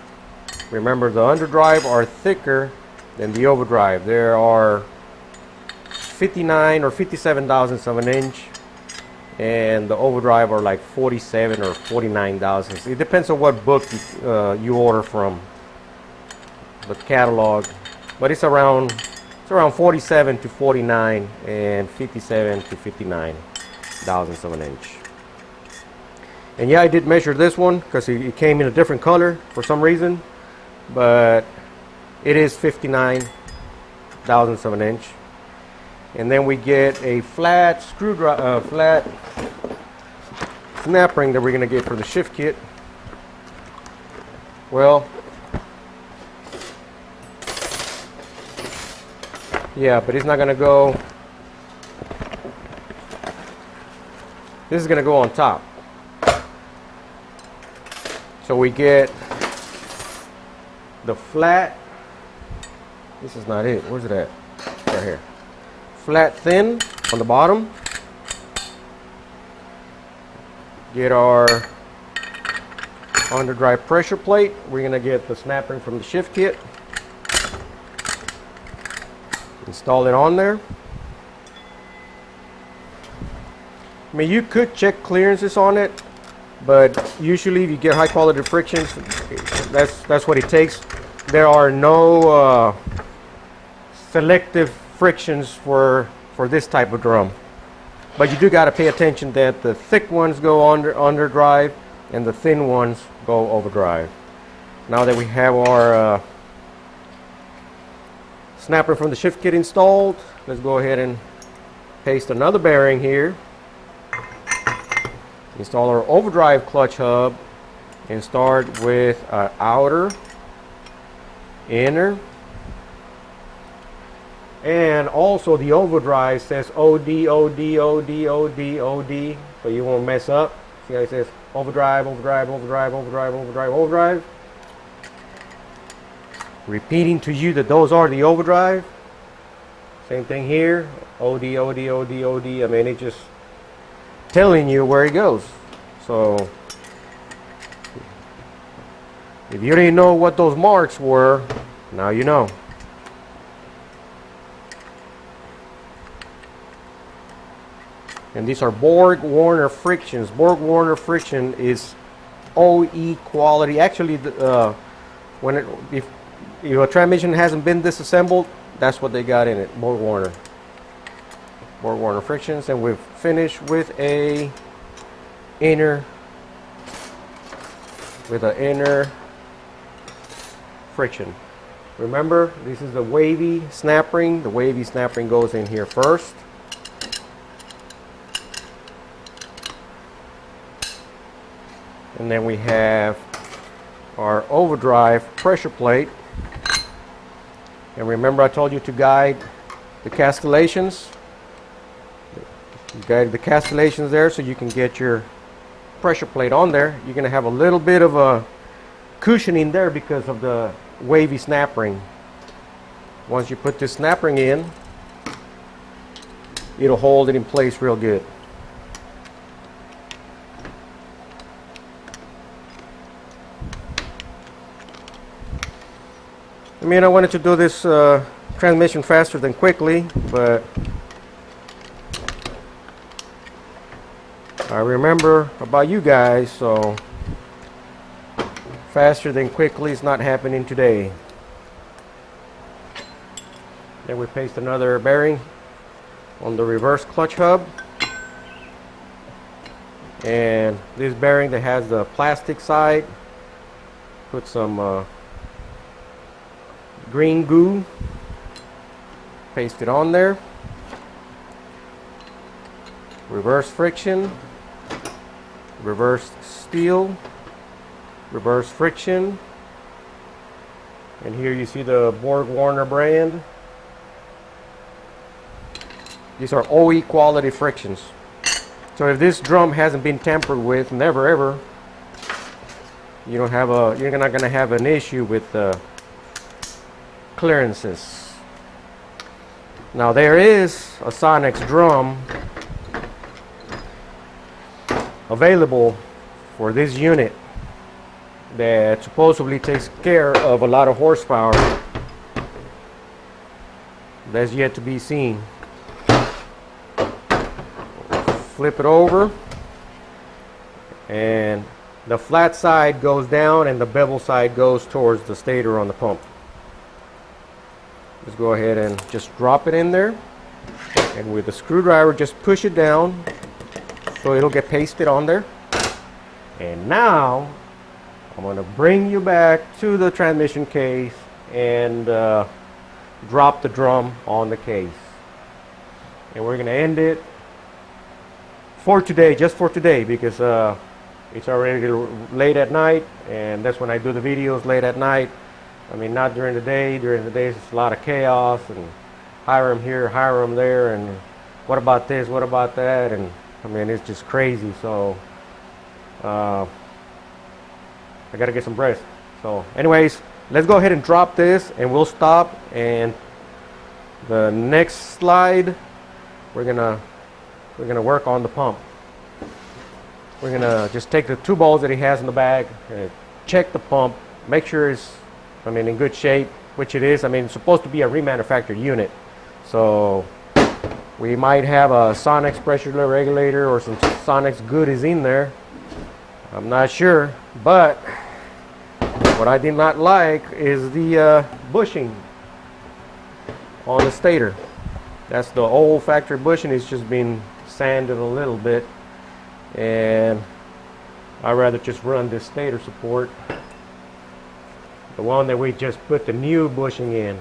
Remember, the underdrive are thicker than the overdrive. There are 59 or 57 thousandths of an inch, and the overdrive are like 47 or 49 thousandths. It depends on what book you order from, the catalog, but it's around 47 to 49 and 57 to 59 thousandths of an inch. And yeah, I did measure this one because it came in a different color for some reason, but it is 59 thousandths of an inch. And then we get a flat flat snap ring that we're going to get for the shift kit. Well, yeah, but it's not going to go. This is going to go on top. So we get the flat. This is not it. Where's it at? Right here. Flat thin on the bottom. Get our underdrive pressure plate. We're going to get the snap ring from the shift kit. Install it on there. I mean, you could check clearances on it, but usually if you get high quality frictions, that's what it takes. There are no selective frictions for this type of drum, but you do got to pay attention that the thick ones go underdrive and the thin ones go overdrive. Now that we have our snapper from the shift kit installed, let's go ahead and paste another bearing here. Install our overdrive clutch hub and start with our outer, inner, and also the overdrive says OD, OD, OD, OD, OD, so you won't mess up. See how it says overdrive, overdrive, overdrive, overdrive, overdrive, overdrive. Repeating to you that those are the overdrive. Same thing here, OD, OD, OD, OD. I mean, it just telling you where it goes. So if you didn't know what those marks were, now you know. And these are BorgWarner frictions. BorgWarner friction is OE quality. Actually, if a transmission hasn't been disassembled, that's what they got in it. BorgWarner frictions. And we've finished with an inner friction. Remember, this is the wavy snap ring. The wavy snap ring goes in here first. And then we have our overdrive pressure plate. And remember, I told you to guide the castellations. You guide the castellations there so you can get your pressure plate on there. You're going to have a little bit of a cushioning there because of the wavy snap ring. Once you put this snap ring in, it'll hold it in place real good. I mean, I wanted to do this transmission faster than quickly, but I remember about you guys, so faster than quickly is not happening today. Then we paste another bearing on the reverse clutch hub. And this bearing that has the plastic side, put some green goo, paste it on there. Reverse friction, reverse steel, reverse friction, and here you see the BorgWarner brand. These are OE quality frictions. So if this drum hasn't been tampered with, never ever, you're not going to have an issue with clearances. Now there is a Sonex drum available for this unit that supposedly takes care of a lot of horsepower. That's yet to be seen. Flip it over, and the flat side goes down and the bevel side goes towards the stator on the pump. Let's go ahead and just drop it in there, and with the screwdriver just push it down so it'll get pasted on there. And now I'm going to bring you back to the transmission case and drop the drum on the case, and we're going to end it for today, just for today, because it's already late at night, and that's when I do the videos, late at night. I mean, not during the day. During the day, it's a lot of chaos, and hire them here, hire them there, and what about this, what about that, and I mean, it's just crazy. So I gotta get some rest. So anyways, let's go ahead and drop this, and we'll stop. And the next slide, we're gonna work on the pump. We're gonna just take the two balls that he has in the bag, check the pump, make sure it's, I mean, in good shape, which it is. I mean, it's supposed to be a remanufactured unit, so we might have a Sonex pressure regulator or some Sonex goodies in there. I'm not sure, but what I did not like is the bushing on the stator. That's the old factory bushing. It's just been sanded a little bit, and I'd rather just run this stator support, the one that we just put the new bushing in.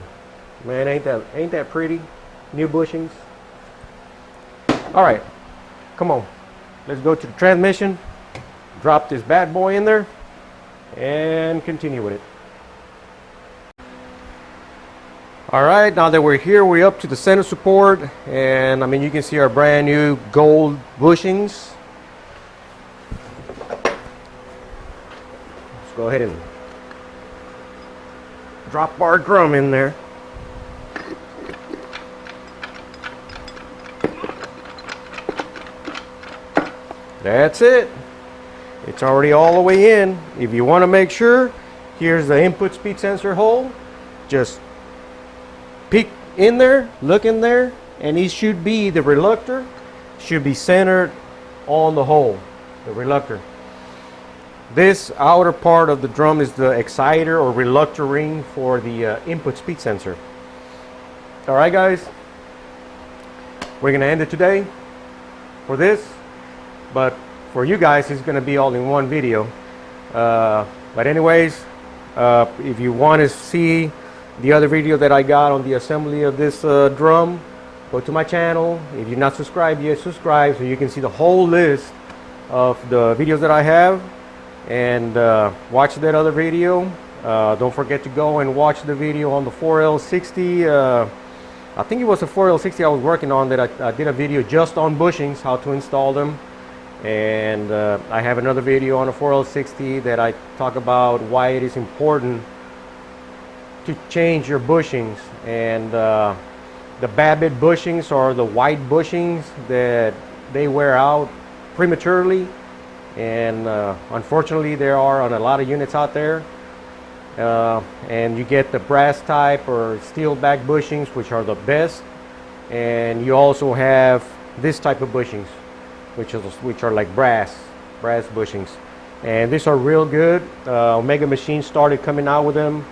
Man, ain't that pretty? New bushings. All right, come on, let's go to the transmission, drop this bad boy in there, and continue with it. All right, now that we're here, we're up to the center support, and I mean, you can see our brand new gold bushings. Let's go ahead and drop our drum in there. That's it. It's already all the way in. If you want to make sure, here's the input speed sensor hole. Just peek in there, look in there, and it should be the reluctor should be centered on the hole, the reluctor. This outer part of the drum is the exciter or reluctor ring for the input speed sensor. All right, guys, we're gonna end it today for this, but for you guys it's gonna be all in one video. But anyways, if you want to see the other video that I got on the assembly of this drum, go to my channel. If you're not subscribed yet, subscribe so you can see the whole list of the videos that I have, and watch that other video. Don't forget to go and watch the video on the 4L60. I think it was a 4L60 I was working on that I did a video just on bushings, how to install them. And I have another video on a 4L60 that I talk about why it is important to change your bushings. And the bad bit bushings are the white bushings that they wear out prematurely, and unfortunately there are on a lot of units out there. And you get the brass type or steel back bushings, which are the best, and you also have this type of bushings, which are like brass bushings, and these are real good. Omega Machines started coming out with them,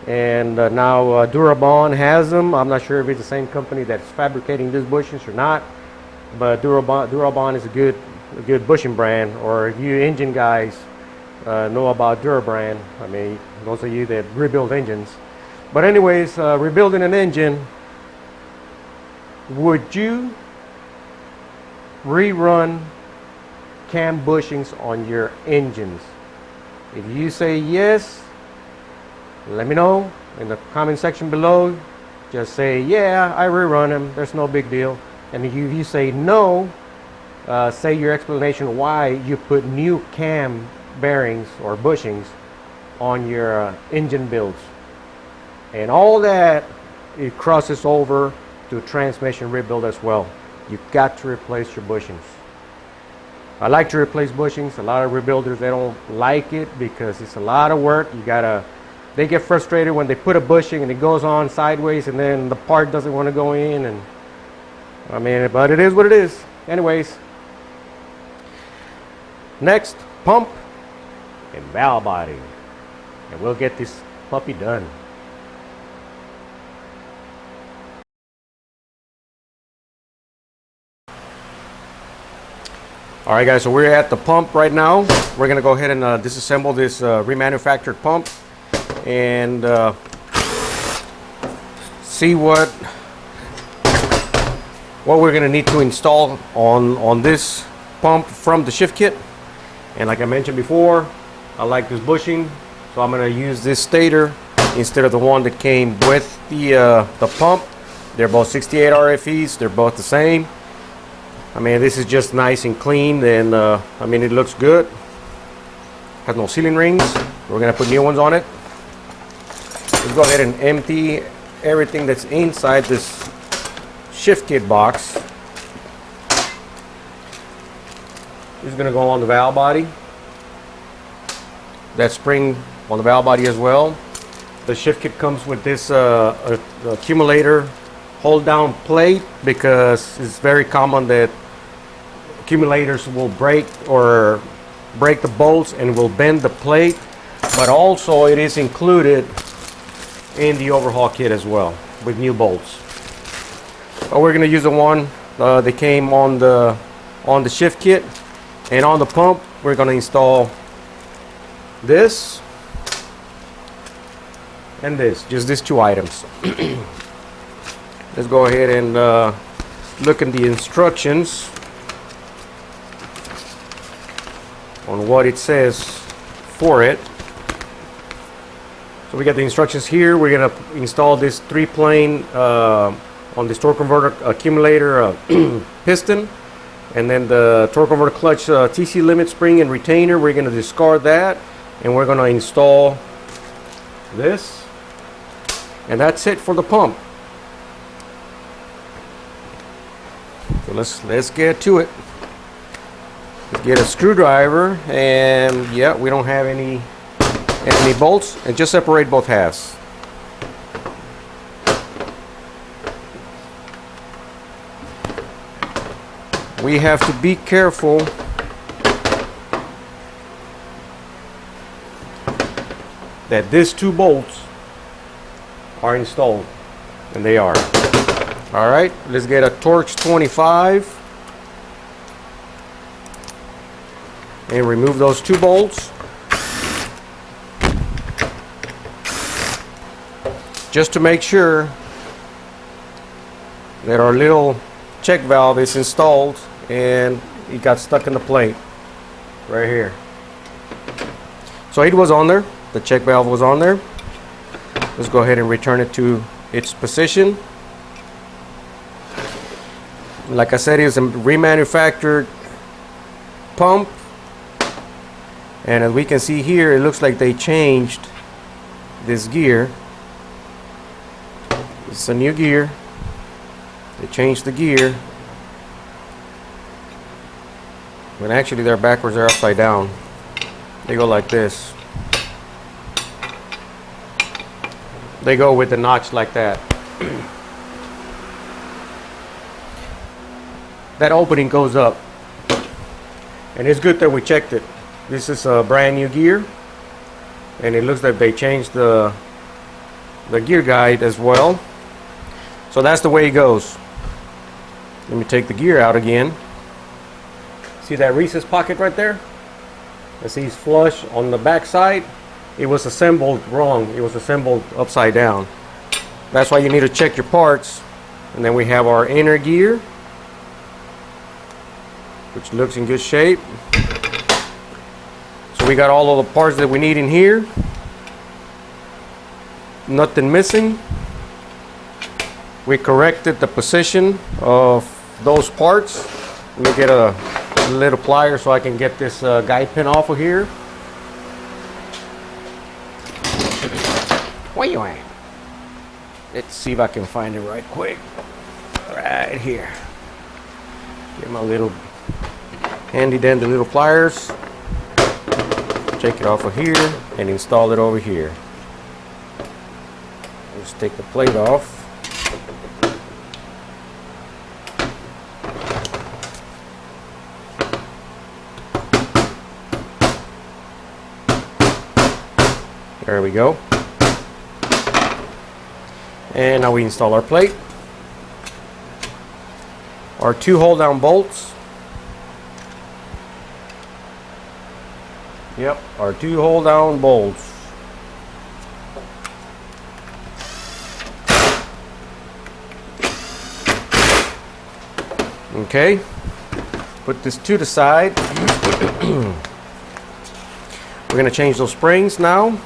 and now Durabond has them. I'm not sure if it's the same company that's fabricating these bushings or not, but Durabond is a good bushing brand. Or if you engine guys know about Durabrand, I mean, those of you that rebuild engines. But anyways, rebuilding an engine, would you rerun cam bushings on your engines? If you say yes, let me know in the comment section below. Just say, yeah, I rerun them, there's no big deal. And if you say no, say your explanation why you put new cam bearings or bushings on your engine builds. And all that, it crosses over to transmission rebuild as well. You've got to replace your bushings. I like to replace bushings. A lot of rebuilders, they don't like it because it's a lot of work. They get frustrated when they put a bushing and it goes on sideways and then the part doesn't want to go in, and I mean, but it is what it is. Anyways, next, pump and valve body, and we'll get this puppy done. All right, guys, so we're at the pump right now. We're gonna go ahead and disassemble this remanufactured pump and see what we're gonna need to install on this pump from the shift kit. And like I mentioned before, I like this bushing, so I'm gonna use this stator instead of the one that came with the pump. They're both 68 RFEs. They're both the same. I mean, this is just nice and clean, and I mean, it looks good. Has no sealing rings. We're gonna put new ones on it. Let's go ahead and empty everything that's inside this shift kit box. This is gonna go on the valve body. That spring on the valve body as well. The shift kit comes with this accumulator hold down plate, because it's very common that accumulators will break the bolts and will bend the plate, but also it is included in the overhaul kit as well with new bolts. But we're going to use the one that came on the shift kit, and on the pump we're going to install this and this, just these two items. Let's go ahead and look at the instructions on what it says for it. So we got the instructions here. We're going to install this 3-plane on this torque converter accumulator piston, and then the torque converter clutch TC limit spring and retainer. We're going to discard that, and we're going to install this, and that's it for the pump. So let's get to it. Let's get a screwdriver, and yeah, we don't have any bolts, and just separate both halves. we have to be careful that these 2 bolts are installed, and they are. All right, let's get a Torx 25 and remove those 2 bolts. Just to make sure that our little check valve is installed and it got stuck in the plate right here. So it was on there, the check valve was on there. Let's go ahead and return it to its position. Like I said, it's a remanufactured pump, and as we can see here, it looks like they changed this gear. It's a new gear. They changed the gear, but actually they're backwards, they're upside down. They go like this. They go with the notch like that. That opening goes up, and it's good that we checked it. This is a brand new gear, and it looks like they changed the gear guide as well. So that's the way it goes. Let me take the gear out again. See that recess pocket right there? It sees flush on the back side. It was assembled wrong. It was assembled upside down. That's why you need to check your parts. And then we have our inner gear, which looks in good shape. So we got all of the parts that we need in here. Nothing missing. We corrected the position of those parts. Let me get a little plier so I can get this guide pin off of here. Where you at? Let's see if I can find it right quick. Right here. Get my little handy dandy little pliers. Take it off of here and install it over here. Let's take the plate off. There we go. And now we install our plate. Our 2 hold down bolts. Yep, our 2 hold down bolts. Okay, put this to the side. We're going to change those springs now.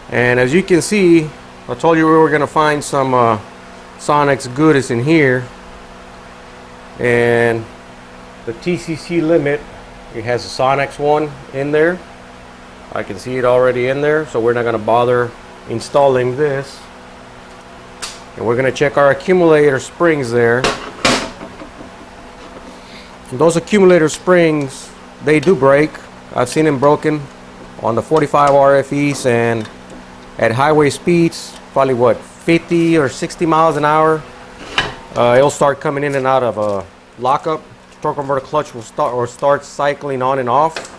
And as you can see, I told you we were going to find some Sonex goodies in here. And the TCC limit, it has a Sonex one in there. I can see it already in there, so we're not going to bother installing this. And we're going to check our accumulator springs there. And those accumulator springs, they do break. I've seen them broken on the 45 RFEs, and at highway speeds, probably what, 50 or 60 miles an hour, it'll start coming in and out of a lockup. Torque converter clutch will start cycling on and off,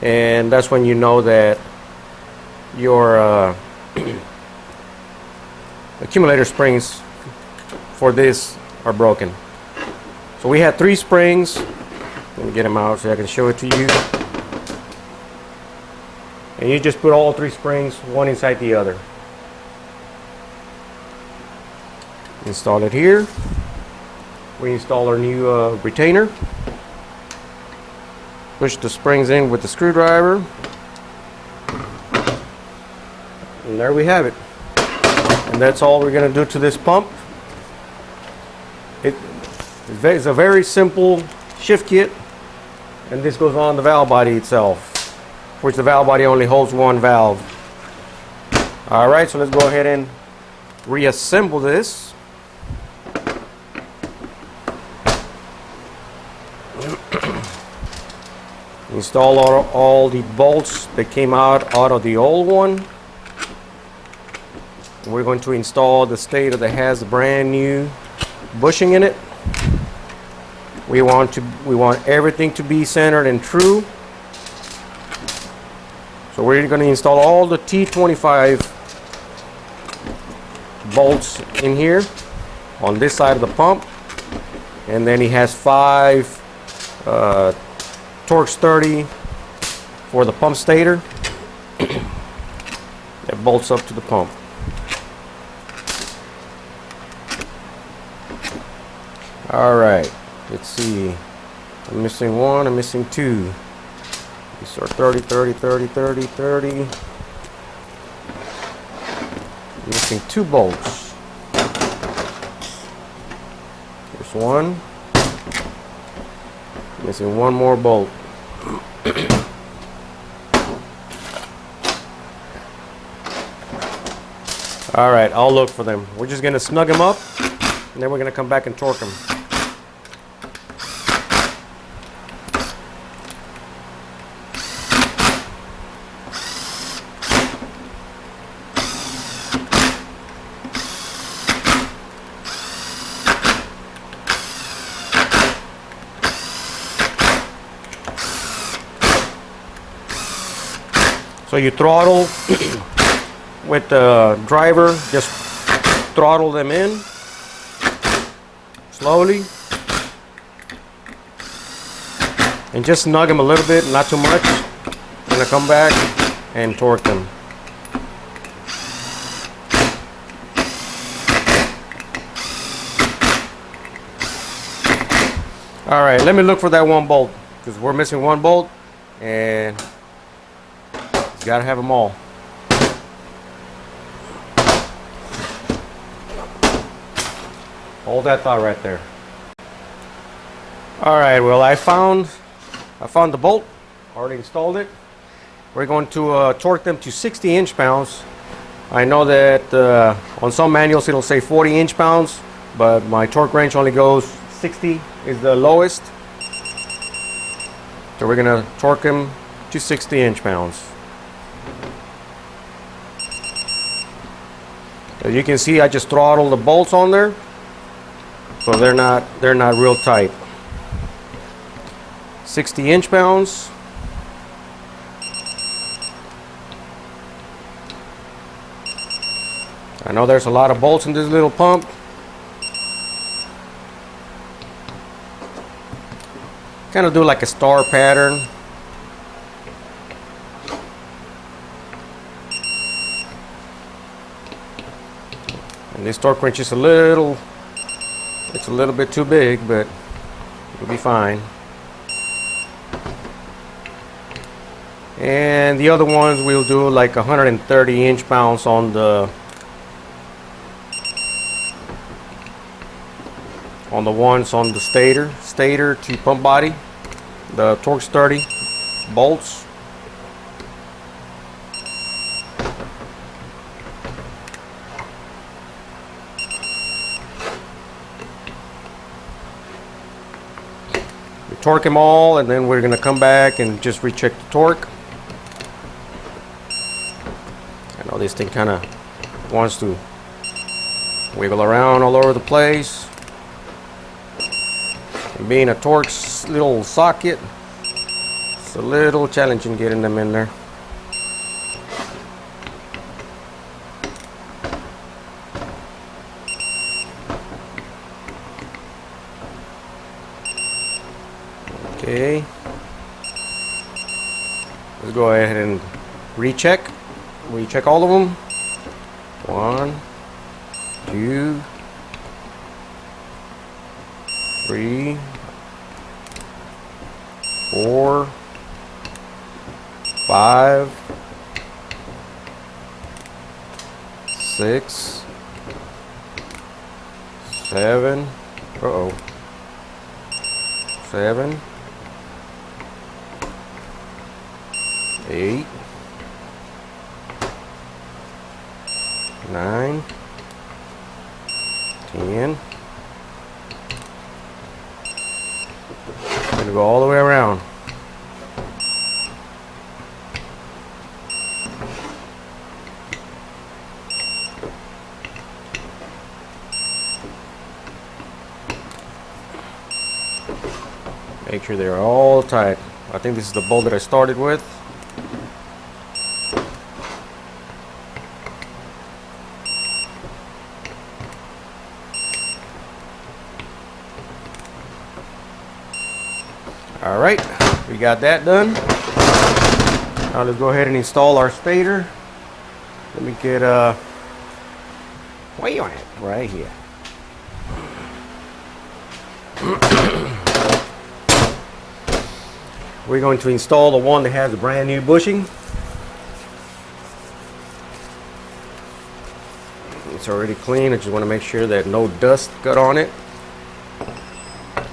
and that's when you know that your accumulator springs for this are broken. So we had 3 springs. Let me get them out so I can show it to you. And you just put all 3 springs, one inside the other. Install it here. We install our new retainer. Push the springs in with the screwdriver. And there we have it. And that's all we're going to do to this pump. It's a very simple shift kit. And this goes on the valve body itself, which the valve body only holds 1 valve. Alright, so let's go ahead and reassemble this. Install all the bolts that came out of the old one. we're going to install the stator that has the brand new bushing in it. We want everything to be centered and true. So we're going to install all the T25 bolts in here on this side of the pump, and then he has 5 Torx 30 for the pump stator that bolts up to the pump. All right, let's see. I'm missing 1. I'm missing 2. These are 30, 30, 30, 30, 30. I'm missing 2 bolts. There's 1. Missing 1 more bolt. All right, I'll look for them. We're just gonna snug them up, and then we're gonna come back and torque them. So you throttle with the driver, just throttle them in slowly and just snug them a little bit, not too much. I'm gonna come back and torque them. All right, let me look for that 1 bolt, because we're missing 1 bolt and you gotta have them all. Hold that thought right there. All right, well, I found the bolt, already installed it. We're going to torque them to 60 inch-pounds. I know that on some manuals it'll say 40 inch-pounds, but my torque wrench only goes 60 is the lowest. So we're gonna torque them to 60 inch-pounds. As you can see, I just throttle the bolts on there, so they're not real tight. 60 inch-pounds. I know there's a lot of bolts in this little pump. Kind of do like a star pattern. And this torque wrench is a little bit too big, but it'll be fine. And the other ones we'll do like 130 inch-pounds on the ones on the stator to pump body, the Torx 30 bolts. We torque them all, and then we're going to come back and just recheck the torque. I know this thing kind of wants to wiggle around all over the place. And being a Torx little socket, it's a little challenging getting them in there. Okay, let's go ahead and recheck all of them. 1, 2, 3, 4, 5, 6, 7. 7, 8, 9, 10. I'm going to go all the way around. Make sure they're all tight. I think this is the bolt that I started with. All right, we got that done. Now let's go ahead and install our stator. Let me get where you at? Right here. We're going to install the one that has a brand new bushing. It's already clean. I just want to make sure that no dust got on it.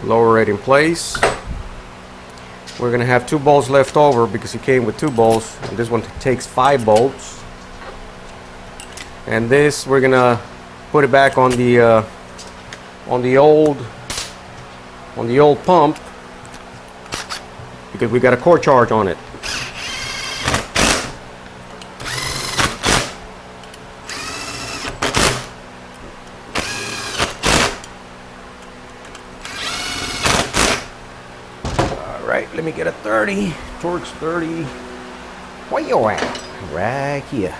Lower it in place. We're going to have 2 bolts left over because it came with 2 bolts. And this one takes 5 bolts. And this we're going to put it back on the old pump because we got a core charge on it. Alright, let me get a 30. Torx 30. Where you at? Right here.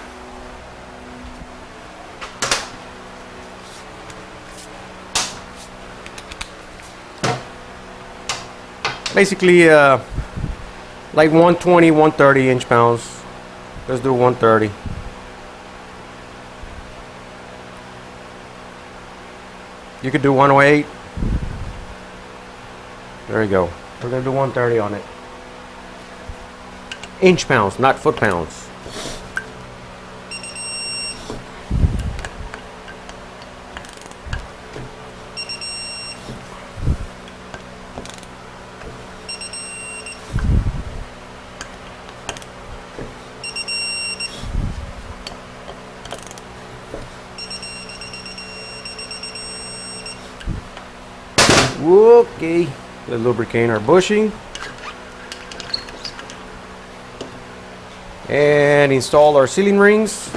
Basically like 120, 130 inch-pounds. Let's do 130. You could do 108. There you go. We're gonna do 130 on it. Inch-pounds, not foot-pounds. Okay, let's lubricate our bushing and install our sealing rings,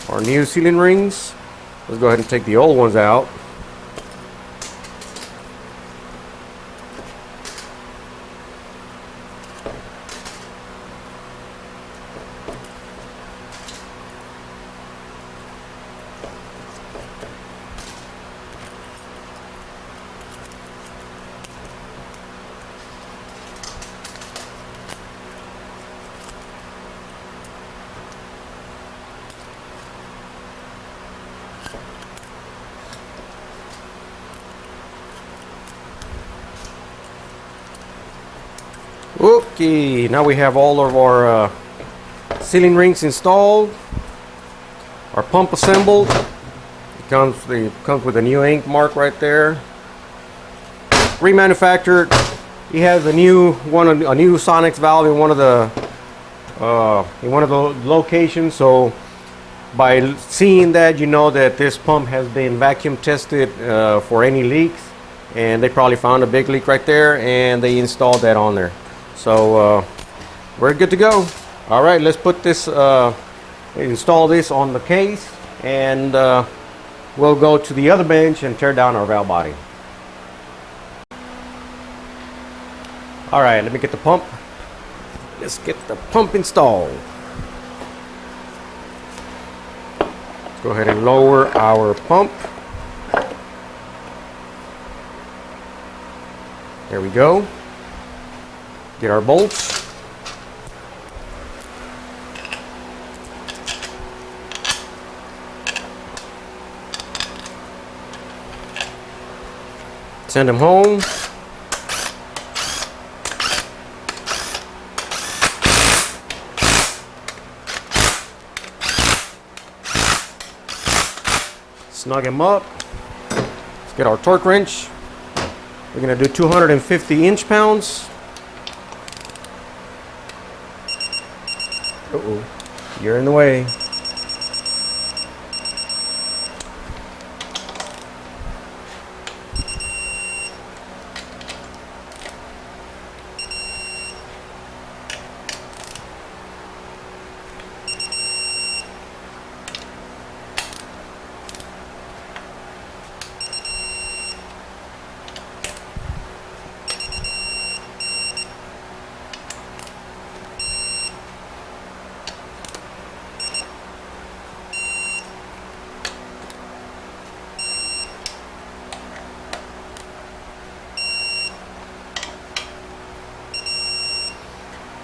our new sealing rings. Let's go ahead and take the old ones out. Okay, now we have all of our sealing rings installed, our pump assembled. It comes with a new ink mark right there. Remanufactured. He has a new Sonex valve in one of the locations. So by seeing that, you know that this pump has been vacuum tested for any leaks, and they probably found a big leak right there, and they installed that on there. So we're good to go. All right, let's put this, install this on the case, and we'll go to the other bench and tear down our valve body. All right, let me get the pump. Let's get the pump installed. Let's go ahead and lower our pump. There we go. Get our bolts. Send them home. Snug them up. Let's get our torque wrench. We're going to do 250 inch-pounds. Uh-oh, you're in the way.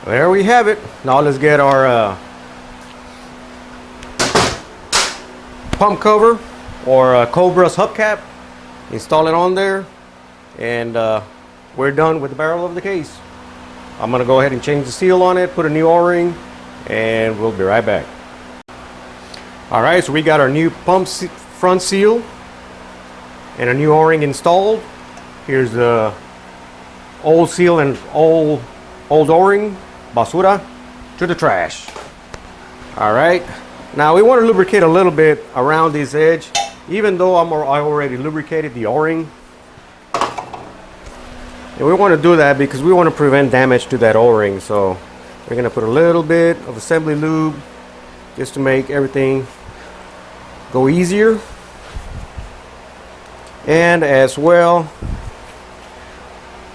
There we have it. Now let's get our pump cover or Cobra's hubcap, install it on there, and we're done with the barrel of the case. I'm gonna go ahead and change the seal on it, put a new O-ring, and we'll be right back. All right, so we got our new front seal and a new O-ring installed. Here's the old seal and old O-ring. Basura to the trash. All right, now we want to lubricate a little bit around this edge, even though I already lubricated the O-ring. And we want to do that because we want to prevent damage to that O-ring. So we're going to put a little bit of assembly lube just to make everything go easier. And as well,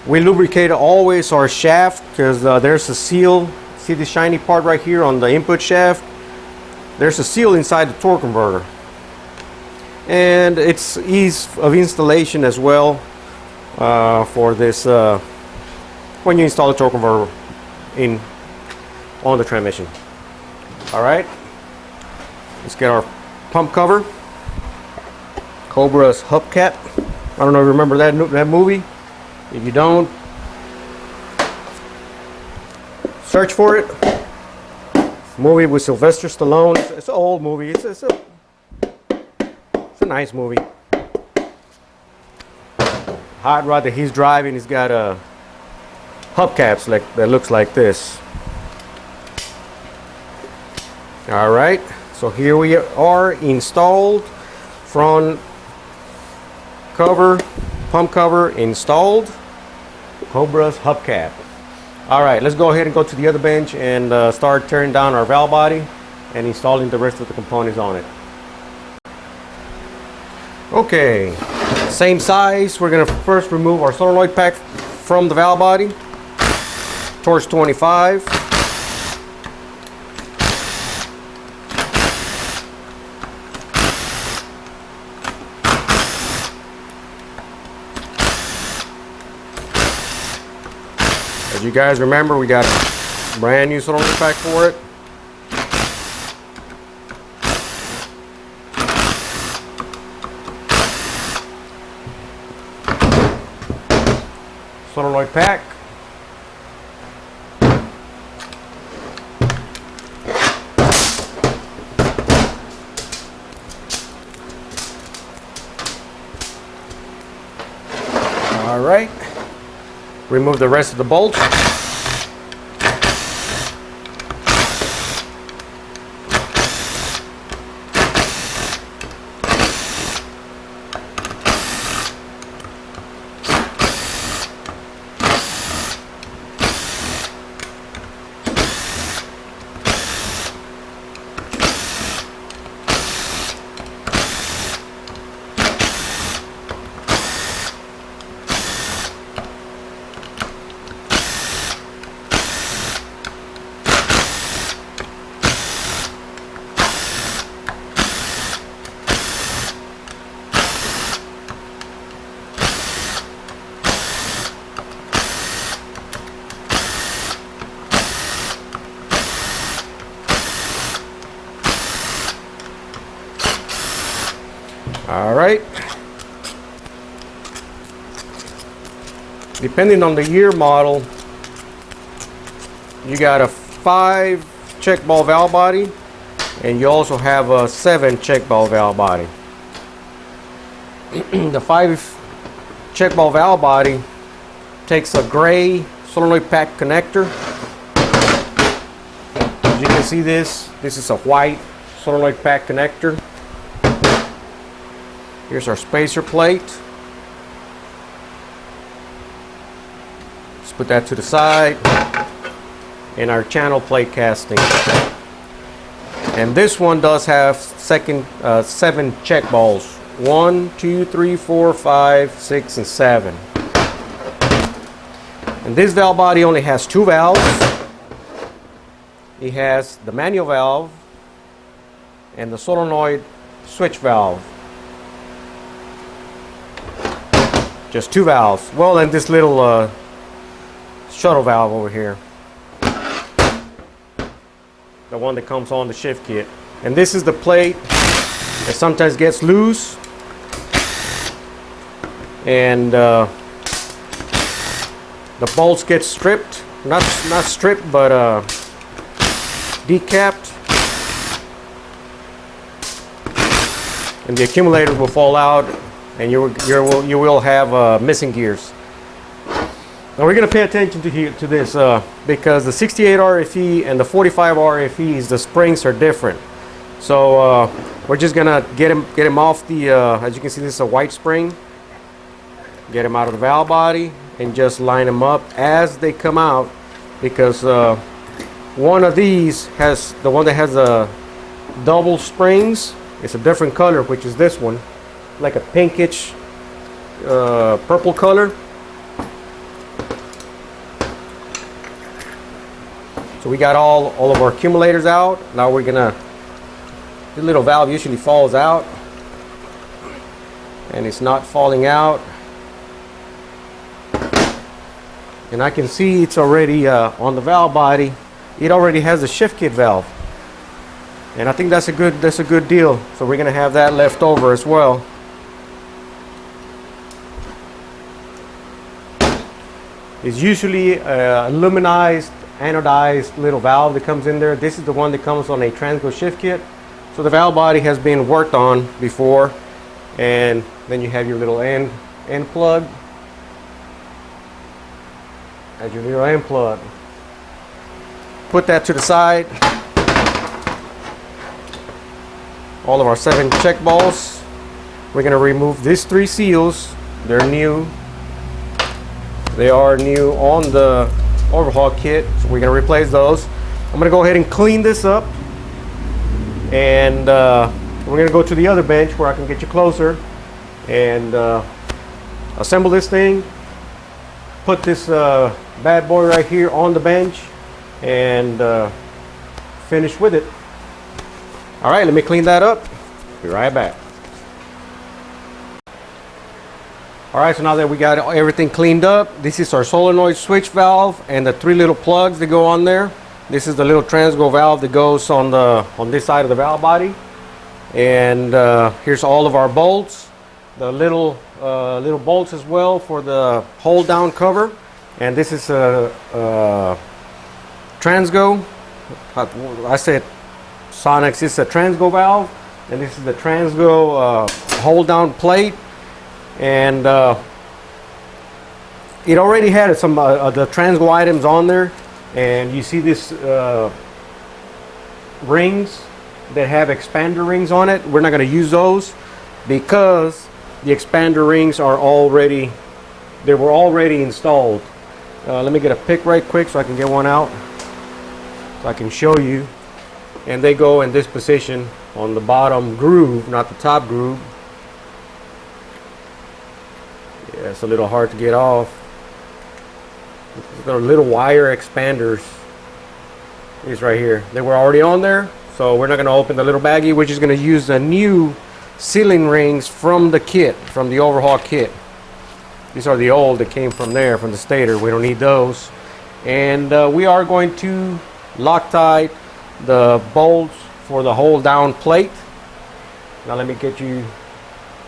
we lubricate always our shaft because there's a seal. See the shiny part right here on the input shaft? There's a seal inside the torque converter. And it's ease of installation as well for this when you install the torque converter on the transmission. All right, let's get our pump cover. Cobra's hubcap. I don't know if you remember that movie. If you don't, search for it. Movie with Sylvester Stallone. It's an old movie. It's a nice movie. Hot rod that he's driving, he's got hubcaps that looks like this. All right, so here we are installed. Front cover, pump cover installed. Cobra's hubcap. All right, let's go ahead and go to the other bench and start tearing down our valve body and installing the rest of the components on it. Okay, same size. We're gonna first remove our solenoid pack from the valve body. Torch 25. As you guys remember, we got a brand new solenoid pack for it. Solenoid pack. All right. Remove the rest of the bolts. All right. Depending on the year model, you got a 5 check ball valve body, and you also have a 7 check ball valve body. The 5 check ball valve body takes a gray solenoid pack connector. As you can see, this is a white solenoid pack connector. Here's our spacer plate. Let's put that to the side. And our channel plate casting. And this one does have 7 check balls. 1, 2, 3, 4, 5, 6, and 7. And this valve body only has 2 valves. It has the manual valve and the solenoid switch valve. Just 2 valves. Well, and this little shuttle valve over here. the one that comes on the shift kit. And this is the plate that sometimes gets loose, and the bolts get stripped, not stripped, but decapped, and the accumulator will fall out, and you will have missing gears. Now we're going to pay attention to this because the 68 RFE and the 45 RFEs, the springs are different. So we're just going to get him off the, as you can see, this is a white spring. Get them out of the valve body and just line them up as they come out, because one of these has, the one that has a double springs, it's a different color, which is this one, like a pinkish purple color. So we got all of our accumulators out. Now we're gonna, the little valve usually falls out, and it's not falling out. And I can see it's already on the valve body. It already has a shift kit valve, and I think that's a good deal. So we're gonna have that left over as well. It's usually aluminized, anodized little valve that comes in there. This is the one that comes on a Transgo shift kit. So the valve body has been worked on before, and then you have your little end plug. As your little end plug. Put that to the side. All of our 7 check balls. We're going to remove these 3 seals. They're new. They are new on the overhaul kit, so we're going to replace those. I'm going to go ahead and clean this up, and we're going to go to the other bench where I can get you closer and assemble this thing. Put this bad boy right here on the bench and finish with it. All right, let me clean that up. Be right back. All right, so now that we got everything cleaned up, this is our solenoid switch valve and the 3 little plugs that go on there. This is the little Transgo valve that goes on this side of the valve body. And here's all of our bolts, the little bolts as well for the hold down cover. And this is a Transgo. I said Sonex is a Transgo valve, and this is the Transgo hold down plate. And it already had some the Transgo items on there, and you see this rings that have expander rings on it. We're not going to use those because the expander rings are already, they were already installed. Let me get a pick right quick so I can get one out so I can show you. And they go in this position on the bottom groove, not the top groove. Yeah, it's a little hard to get off. They're little wire expanders. These right here. They were already on there, so we're not going to open the little baggie. We're just going to use the new sealing rings from the kit, from the overhaul kit. These are the old that came from there, from the stator. We don't need those. And we are going to Loctite the bolts for the hold down plate. Now let me get you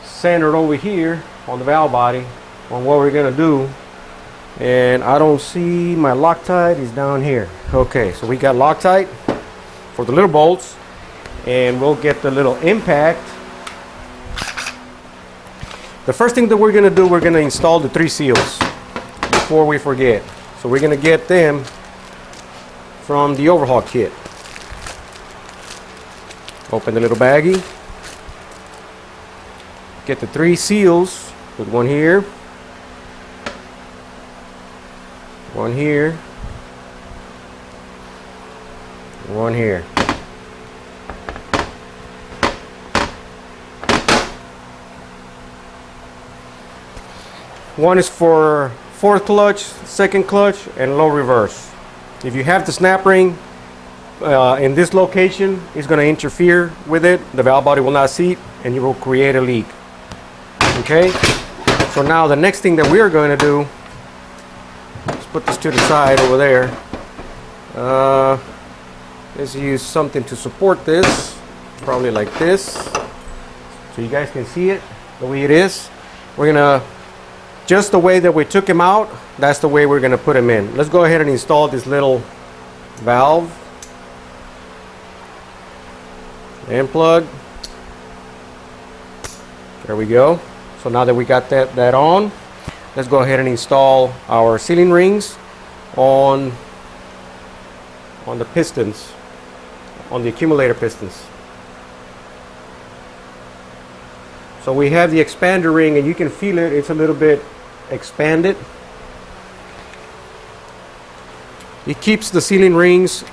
centered over here on the valve body on what we're going to do. And I don't see my Loctite is down here. Okay, so we got Loctite for the little bolts, and we'll get the little impact. The first thing that we're going to do, we're going to install the 3 seals before we forget. So we're going to get them from the overhaul kit. Open the little baggie. Get the 3 seals. Put one here, one here, one here. One is for 4th clutch, 2nd clutch, and low reverse. If you have the snap ring in this location, it's going to interfere with it. The valve body will not seat, and you will create a leak. Okay? So now the next thing that we are going to do, let's put this to the side over there. Let's use something to support this, probably like this, so you guys can see it the way it is. We're gonna, just the way that we took him out, that's the way we're gonna put him in. Let's go ahead and install this little valve and plug. There we go. So now that we got that on, let's go ahead and install our sealing rings on the pistons, on the accumulator pistons. So we have the expander ring, and you can feel it, it's a little bit expanded. It keeps the sealing rings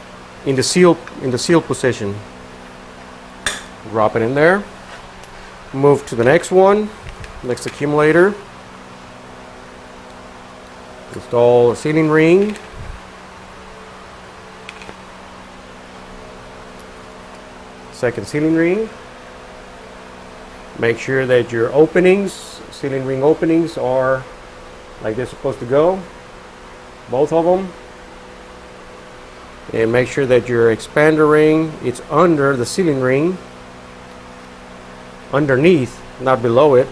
in the seal position. Drop it in there. Move to the next one, next accumulator. Install a sealing ring. Second sealing ring. Make sure that your openings, sealing ring openings, are like they're supposed to go, both of them. And make sure that your expander ring, it's under the sealing ring, underneath, not below it.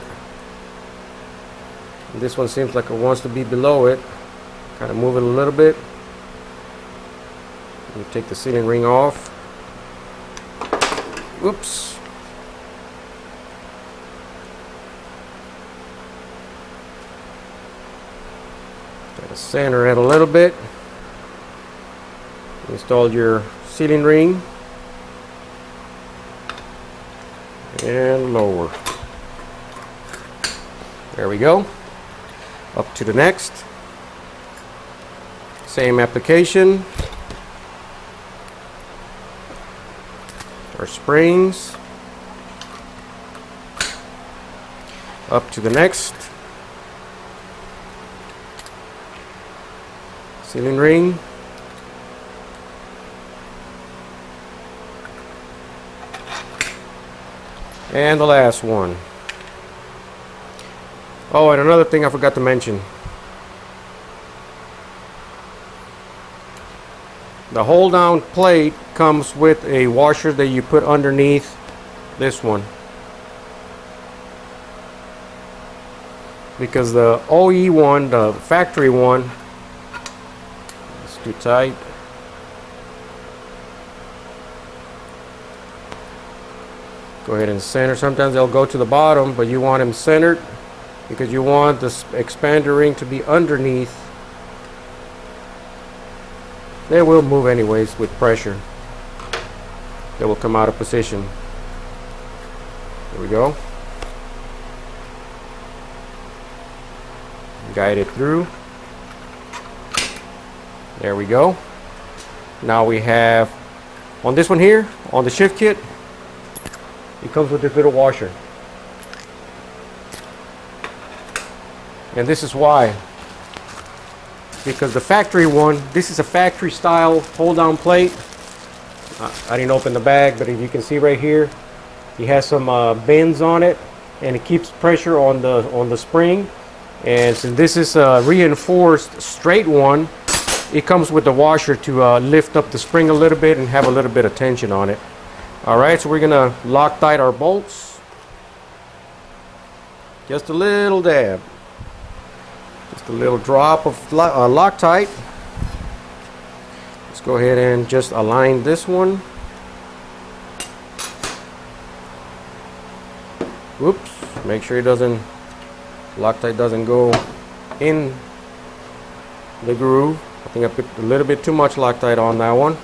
This one seems like it wants to be below it. Kind of move it a little bit. You take the sealing ring off. Oops. Try to center it a little bit. Install your sealing ring. And lower. There we go. Up to the next. Same application. Our springs. Up to the next. Sealing ring. And the last one. Oh, and another thing I forgot to mention. The hold down plate comes with a washer that you put underneath this one. Because the OE one, the factory one, is too tight. Go ahead and center. Sometimes they'll go to the bottom, but you want them centered because you want this expander ring to be underneath. They will move anyways with pressure. They will come out of position. There we go. Guide it through. There we go. Now we have on this one here, on the shift kit, it comes with this little washer. And this is why. Because the factory one, this is a factory style hold down plate. I didn't open the bag, but if you can see right here, it has some bends on it, and it keeps pressure on the spring. And since this is a reinforced straight one, it comes with the washer to lift up the spring a little bit and have a little bit of tension on it. Alright, so we're gonna Loctite our bolts. Just a little dab. Just a little drop of Loctite. Let's go ahead and just align this one. Whoops, make sure it doesn't, Loctite doesn't go in the groove. I think I put a little bit too much Loctite on that one.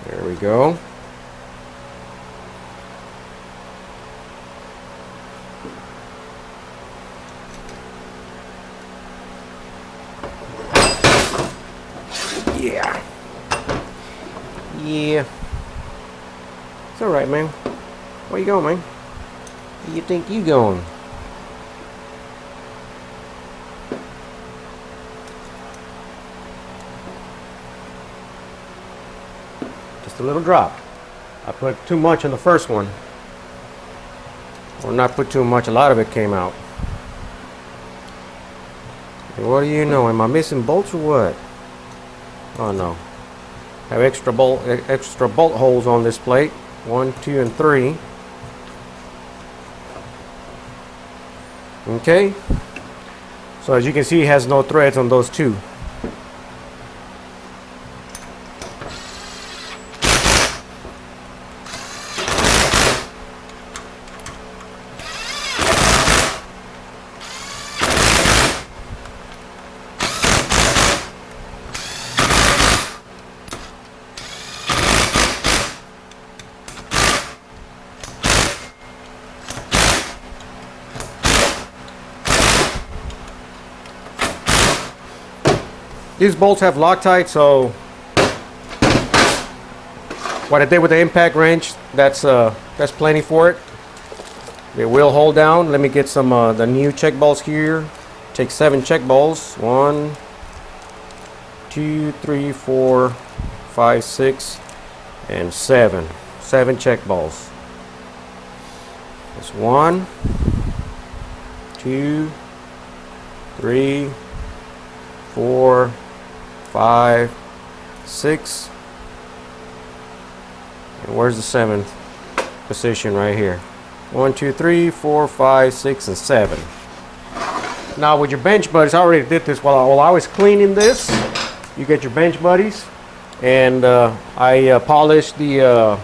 There we go. Yeah. Yeah. It's alright, man. Where you going, man? Where you think you going? Just a little drop. I put too much on the first one. Or not put too much, a lot of it came out. And what do you know? Am I missing bolts or what? Oh no. Have extra bolt holes on this plate. 1, 2, and 3. Okay. So as you can see, it has no threads on those two. These bolts have Loctite, so what I did with the impact wrench, that's plenty for it. It will hold down. Let me get some the new check bolts here. Take 7 check bolts. 1, 2, 3, 4, 5, 6, and 7. 7 check bolts. That's 1, 2, 3, 4, 5, 6, and where's the 7th position? Right here. 1, 2, 3, 4, 5, 6, and 7. Now with your bench buddies, I already did this while I was cleaning this. You get your bench buddies, and I polished the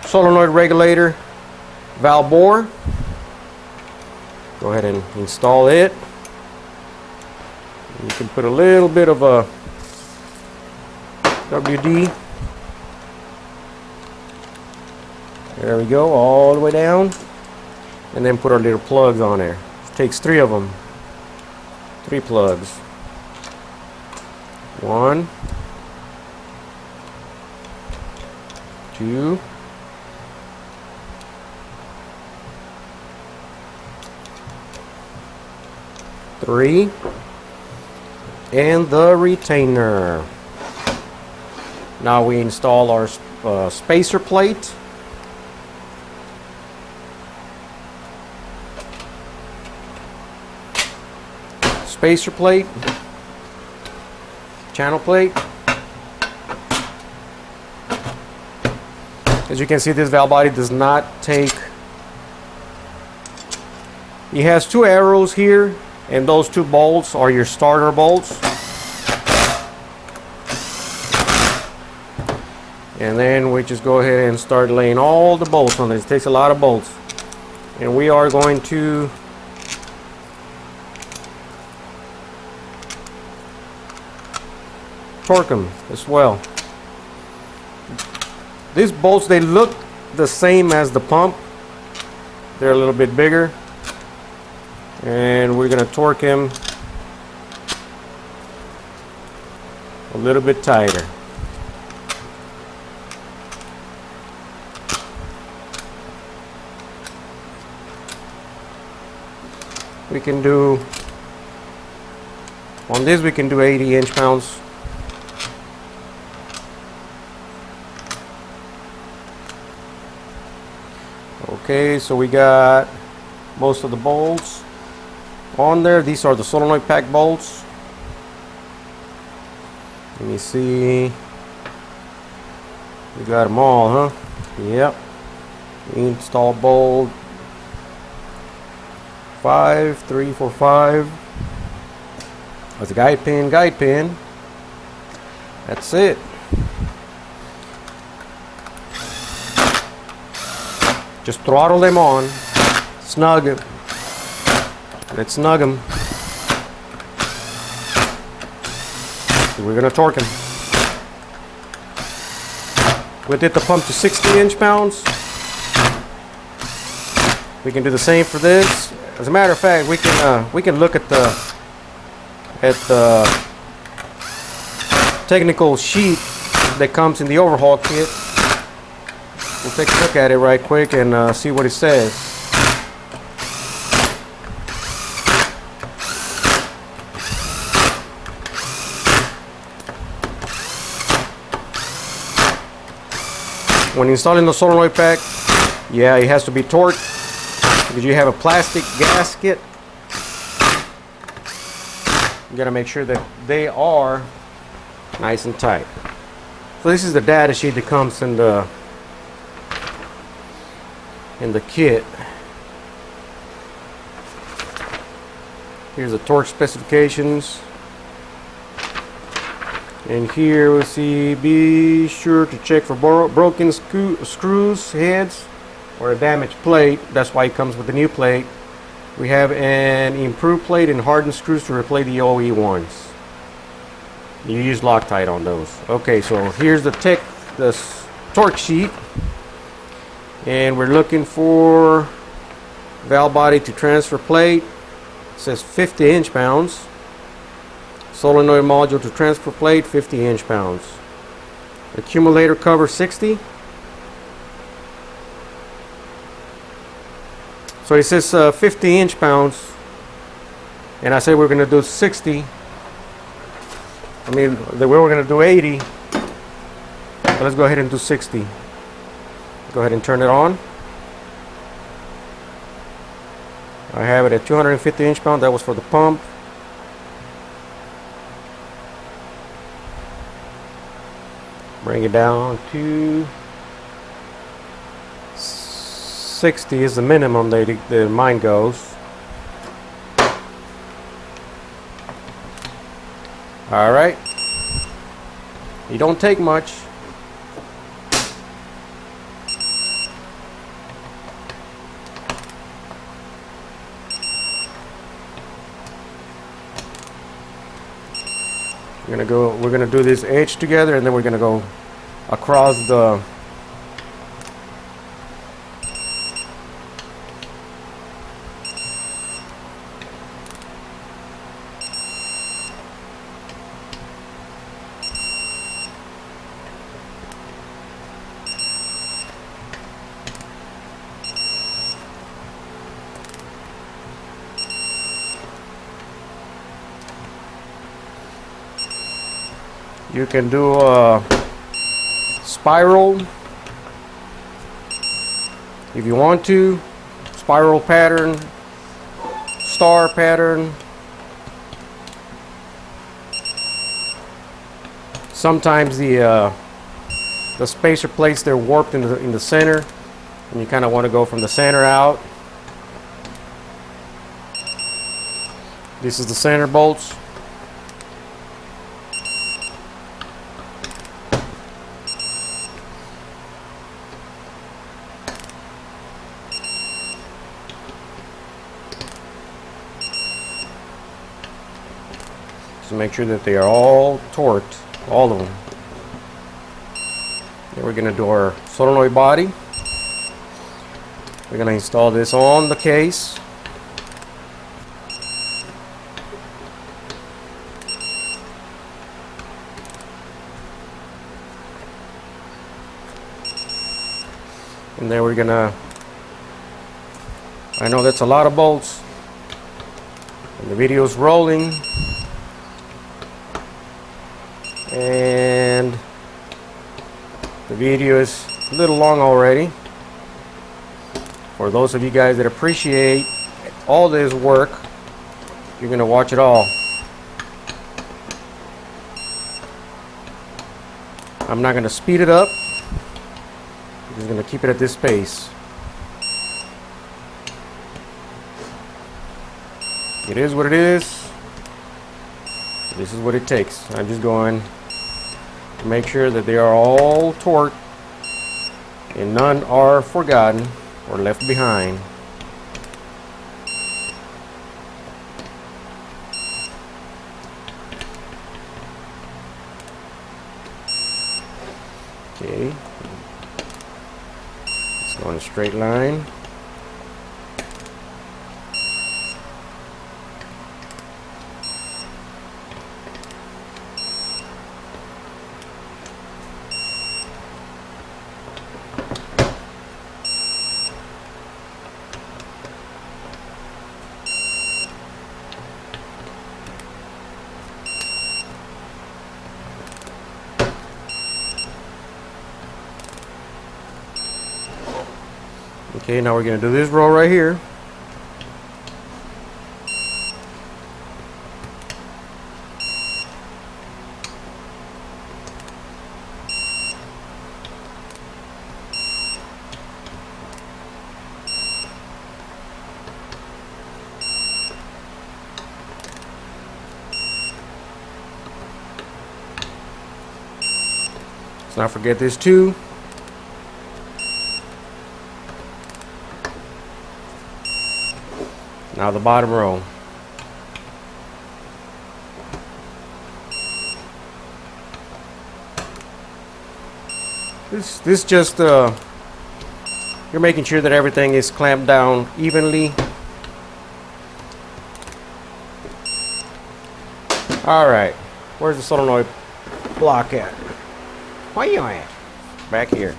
solenoid regulator valve bore. Go ahead and install it. You can put a little bit of a WD. There we go, all the way down. And then put our little plugs on there. It takes 3 of them. 3 plugs. 1, 2, 3, and the retainer. Now we install our spacer plate. Spacer plate, channel plate. As you can see, this valve body does not take. It has 2 arrows here, and those 2 bolts are your starter bolts. And then we just go ahead and start laying all the bolts on this. It takes a lot of bolts. And we are going to torque them as well. These bolts, they look the same as the pump. They're a little bit bigger. And we're going to torque them a little bit tighter. We can do, on this we can do 80 inch-pounds. Okay, so we got most of the bolts on there. These are the solenoid pack bolts. Let me see. We got them all, huh? Yep. Install bolt 5, 3, 4, 5. That's a guide pin. That's it. Just throttle them on. Snug it. Let's snug them. We're gonna torque them. We did the pump to 60 inch-pounds. We can do the same for this. As a matter of fact, we can look at the technical sheet that comes in the overhaul kit. We'll take a look at it right quick and see what it says. When installing the solenoid pack, yeah, it has to be torqued because you have a plastic gasket You gotta make sure that they are nice and tight. So this is the data sheet that comes in the kit. Here's the torque specifications. And here we see, be sure to check for broken screws, heads, or a damaged plate. That's why it comes with the new plate. We have an improved plate and hardened screws to replace the OE ones. You use Loctite on those. Okay, so here's the torque sheet. And we're looking for valve body to transfer plate. It says 50 inch-pounds. Solenoid module to transfer plate, 50 inch-pounds. Accumulator cover, 60. So it says 50 inch-pounds, and I say we're going to do 60. I mean, we were going to do 80, but let's go ahead and do 60. Go ahead and turn it on. I have it at 250 inch-pounds. That was for the pump. Bring it down to 60 is the minimum that mine goes. All right. You don't take much. We're gonna do this edge together, and then we're gonna go across the you can do a spiral if you want to, spiral pattern, star pattern. Sometimes the spacer plates, they're warped in the center, and you kind of want to go from the center out. This is the center bolts. So make sure that they are all torqued, all of them. Then we're going to do our solenoid body. We're going to install this on the case. And then we're going to, I know that's a lot of bolts, and the video's rolling. And the video is a little long already. For those of you guys that appreciate all this work, you're going to watch it all. I'm not going to speed it up. I'm just going to keep it at this pace. It is what it is. This is what it takes. I'm just going to make sure that they are all torqued and none are forgotten or left behind. Okay, let's go in a straight line. Okay, now we're going to do this row right here. not forget this too. Now the bottom row. This just you're making sure that everything is clamped down evenly. All right, where's the solenoid block at? Where you at? Back here.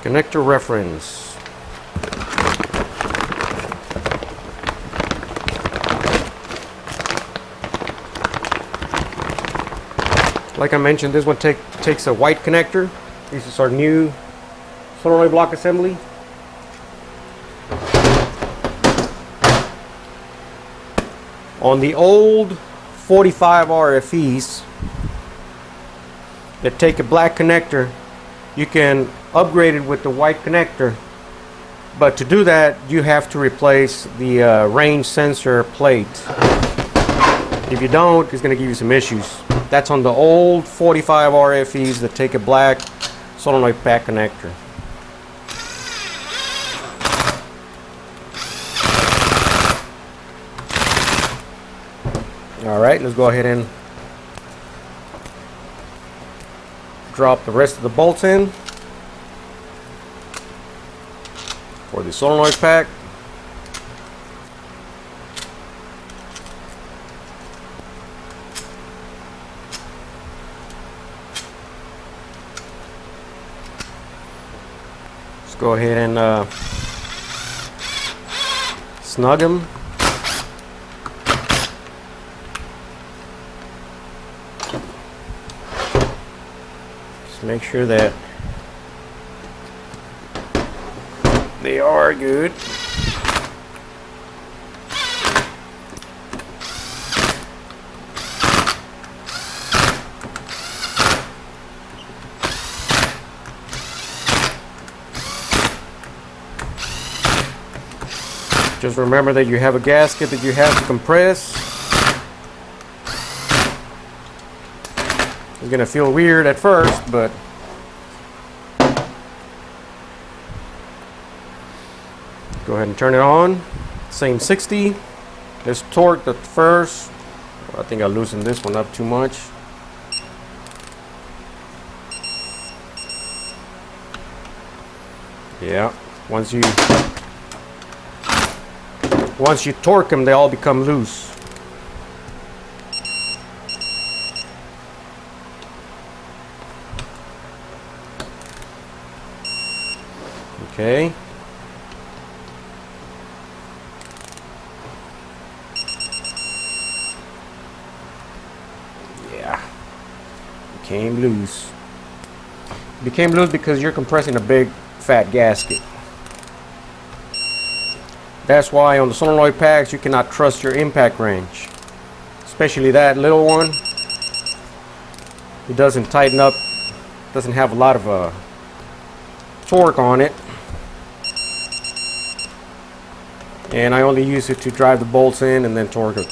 Connector reference. Like I mentioned, this one takes a white connector. This is our new solenoid block assembly. On the old 45 RFEs that take a black connector, you can upgrade it with the white connector, but to do that you have to replace the range sensor plate. If you don't, it's going to give you some issues. That's on the old 45 RFEs that take a black solenoid pack connector. Alright, let's go ahead and drop the rest of the bolts in for the solenoid pack. Let's go ahead and snug them. Just make sure that they are good. Just remember that you have a gasket that you have to compress. It's gonna feel weird at first, but go ahead and turn it on. Same 60. Let's torque the first. I think I loosened this one up too much. Yeah, once you torque them, they all become loose. Okay. Yeah. Became loose. Became loose because you're compressing a big fat gasket. That's why on the solenoid packs you cannot trust your impact range, especially that little one. It doesn't tighten up, doesn't have a lot of torque on it, and I only use it to drive the bolts in and then torque them.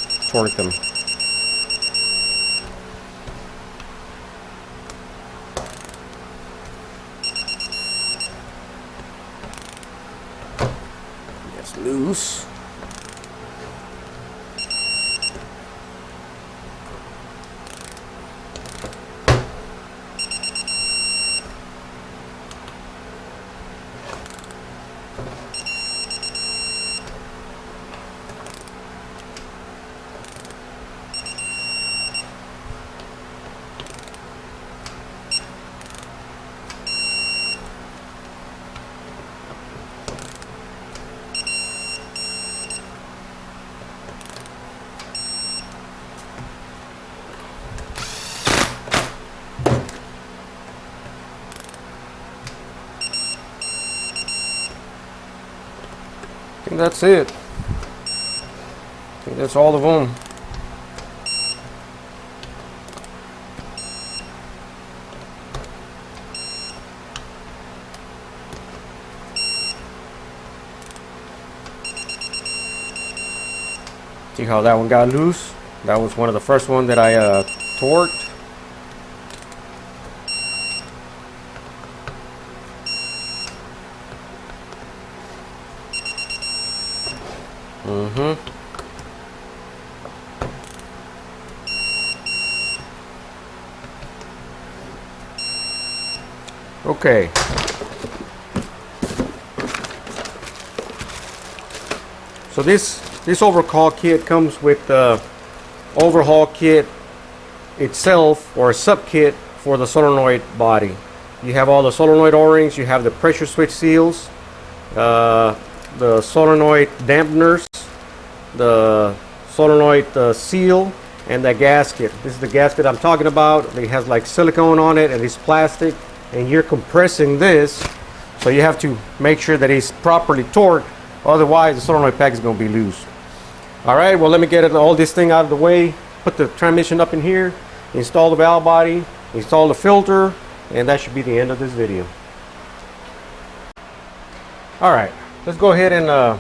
It's loose. I think that's it. I think that's all of them. See how that one got loose? That was one of the first ones that I torqued. Okay. So this overhaul kit comes with the overhaul kit itself, or a sub kit for the solenoid body. You have all the solenoid O-rings, you have the pressure switch seals, the solenoid dampeners, the solenoid seal, and the gasket. This is the gasket I'm talking about. It has like silicone on it and it's plastic, and you're compressing this, so you have to make sure that it's properly torqued, otherwise the solenoid pack is going to be loose. Alright, well, let me get all this thing out of the way, put the transmission up in here, install the valve body, install the filter, and that should be the end of this video. Alright, let's go ahead and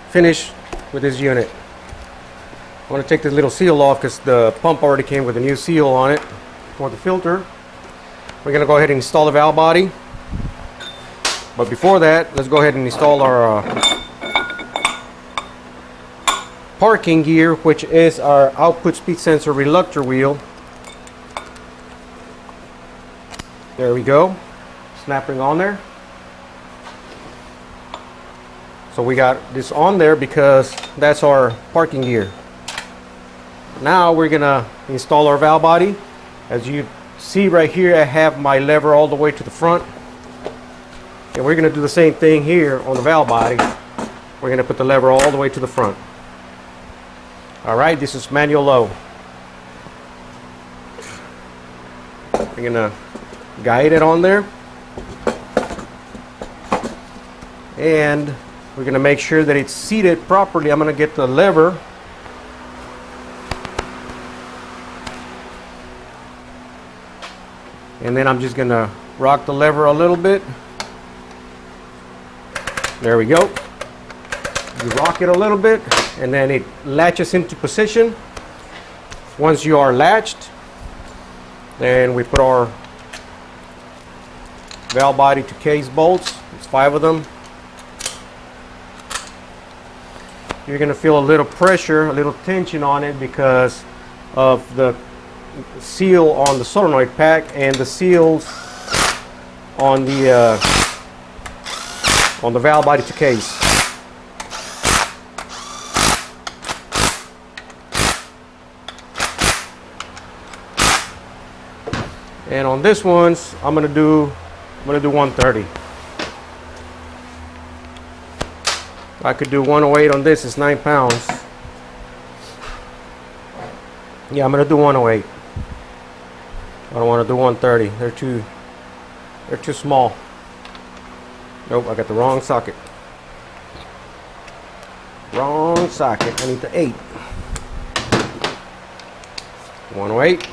finish with this unit. I want to take this little seal off because the pump already came with a new seal on it for the filter. We're going to go ahead and install the valve body. But before that, let's go ahead and install our parking gear, which is our output speed sensor reluctor wheel. There we go. Snap ring on there. So we got this on there because that's our parking gear. Now we're gonna install our valve body. As you see right here, I have my lever all the way to the front. And we're gonna do the same thing here on the valve body. We're gonna put the lever all the way to the front. Alright, this is manual low. We're gonna guide it on there. And we're gonna make sure that it's seated properly. I'm gonna get the lever. And then I'm just gonna rock the lever a little bit. There we go. You rock it a little bit and then it latches into position. Once you are latched, then we put our valve body to case bolts. It's 5 of them. You're going to feel a little pressure, a little tension on it because of the seal on the solenoid pack and the seals on the valve body to case. And on this ones, I'm gonna do 130. I could do 108 on this. It's 9 pounds. Yeah, I'm gonna do 108. I don't want to do 130. They're too small. Nope, I got the wrong socket. Wrong socket. I need the 8. 108.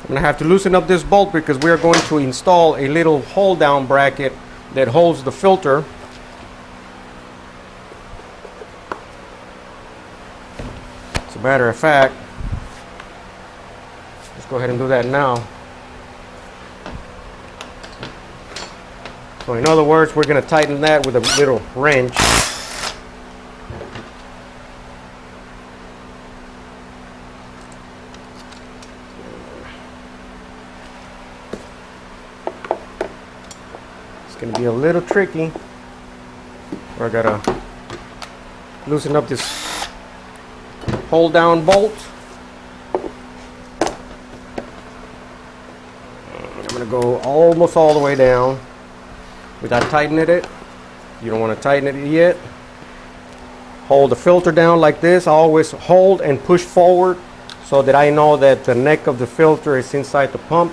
I'm going to have to loosen up this bolt because we are going to install a little hold down bracket that holds the filter. As a matter of fact, let's go ahead and do that now. So in other words, we're going to tighten that with a little wrench. Going to be a little tricky. I gotta loosen up this hold down bolt. I'm going to go almost all the way down without tightening it. You don't want to tighten it yet. Hold the filter down like this. I always hold and push forward so that I know that the neck of the filter is inside the pump.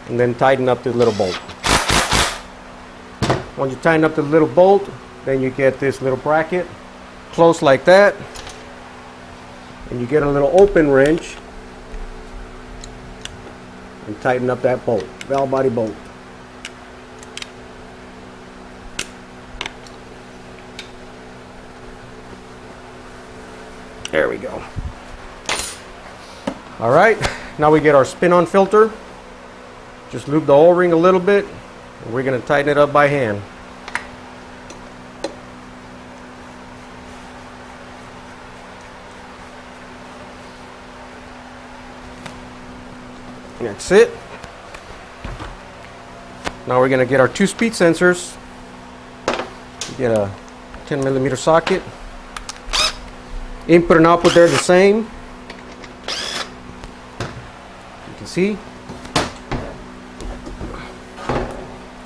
and then tighten up the little bolt. Once you tighten up the little bolt, then you get this little bracket close like that, and you get a little open wrench and tighten up that bolt, valve body bolt. There we go. All right, now we get our spin-on filter. Just lube the O-ring a little bit, and we're going to tighten it up by hand. That's it. Now we're going to get our 2 speed sensors. Get a 10mm socket. Input and output, they're the same. You can see.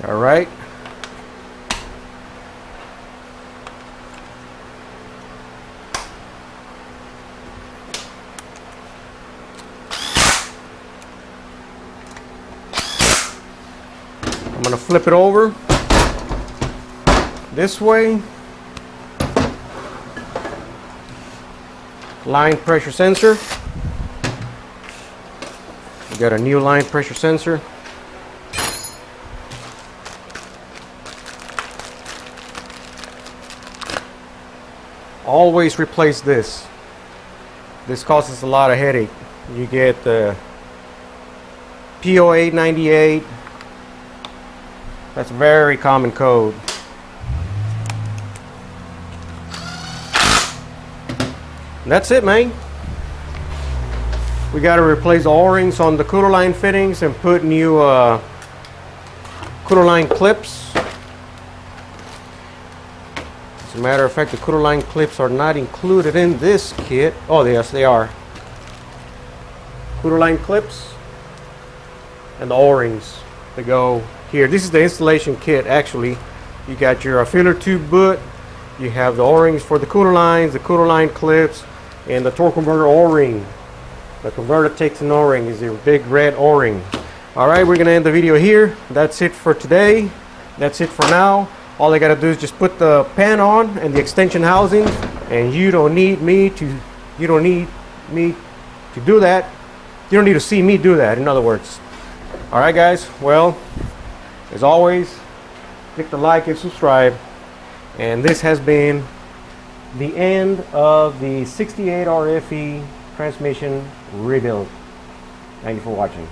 All right. I'm going to flip it over this way. Line pressure sensor. We got a new line pressure sensor. Always replace this. This causes a lot of headache. You get the PO898. That's a very common code. And that's it, man. We got to replace the O-rings on the cooler line fittings and put new cooler line clips. As a matter of fact, the cooler line clips are not included in this kit. Oh, yes, they are. Cooler line clips and the O-rings that go here. This is the installation kit, actually. You got your filler tube boot. You have the O-rings for the cooler lines, the cooler line clips, and the torque converter O-ring. The converter takes an O-ring, is a big red O-ring. Alright, we're gonna end the video here. That's it for today. That's it for now. All I gotta do is just put the pan on and the extension housing, and you don't need me to do that. You don't need to see me do that, in other words. Alright guys, well, as always, click the like and subscribe. And this has been the end of the 68 RFE transmission rebuild. Thank you for watching.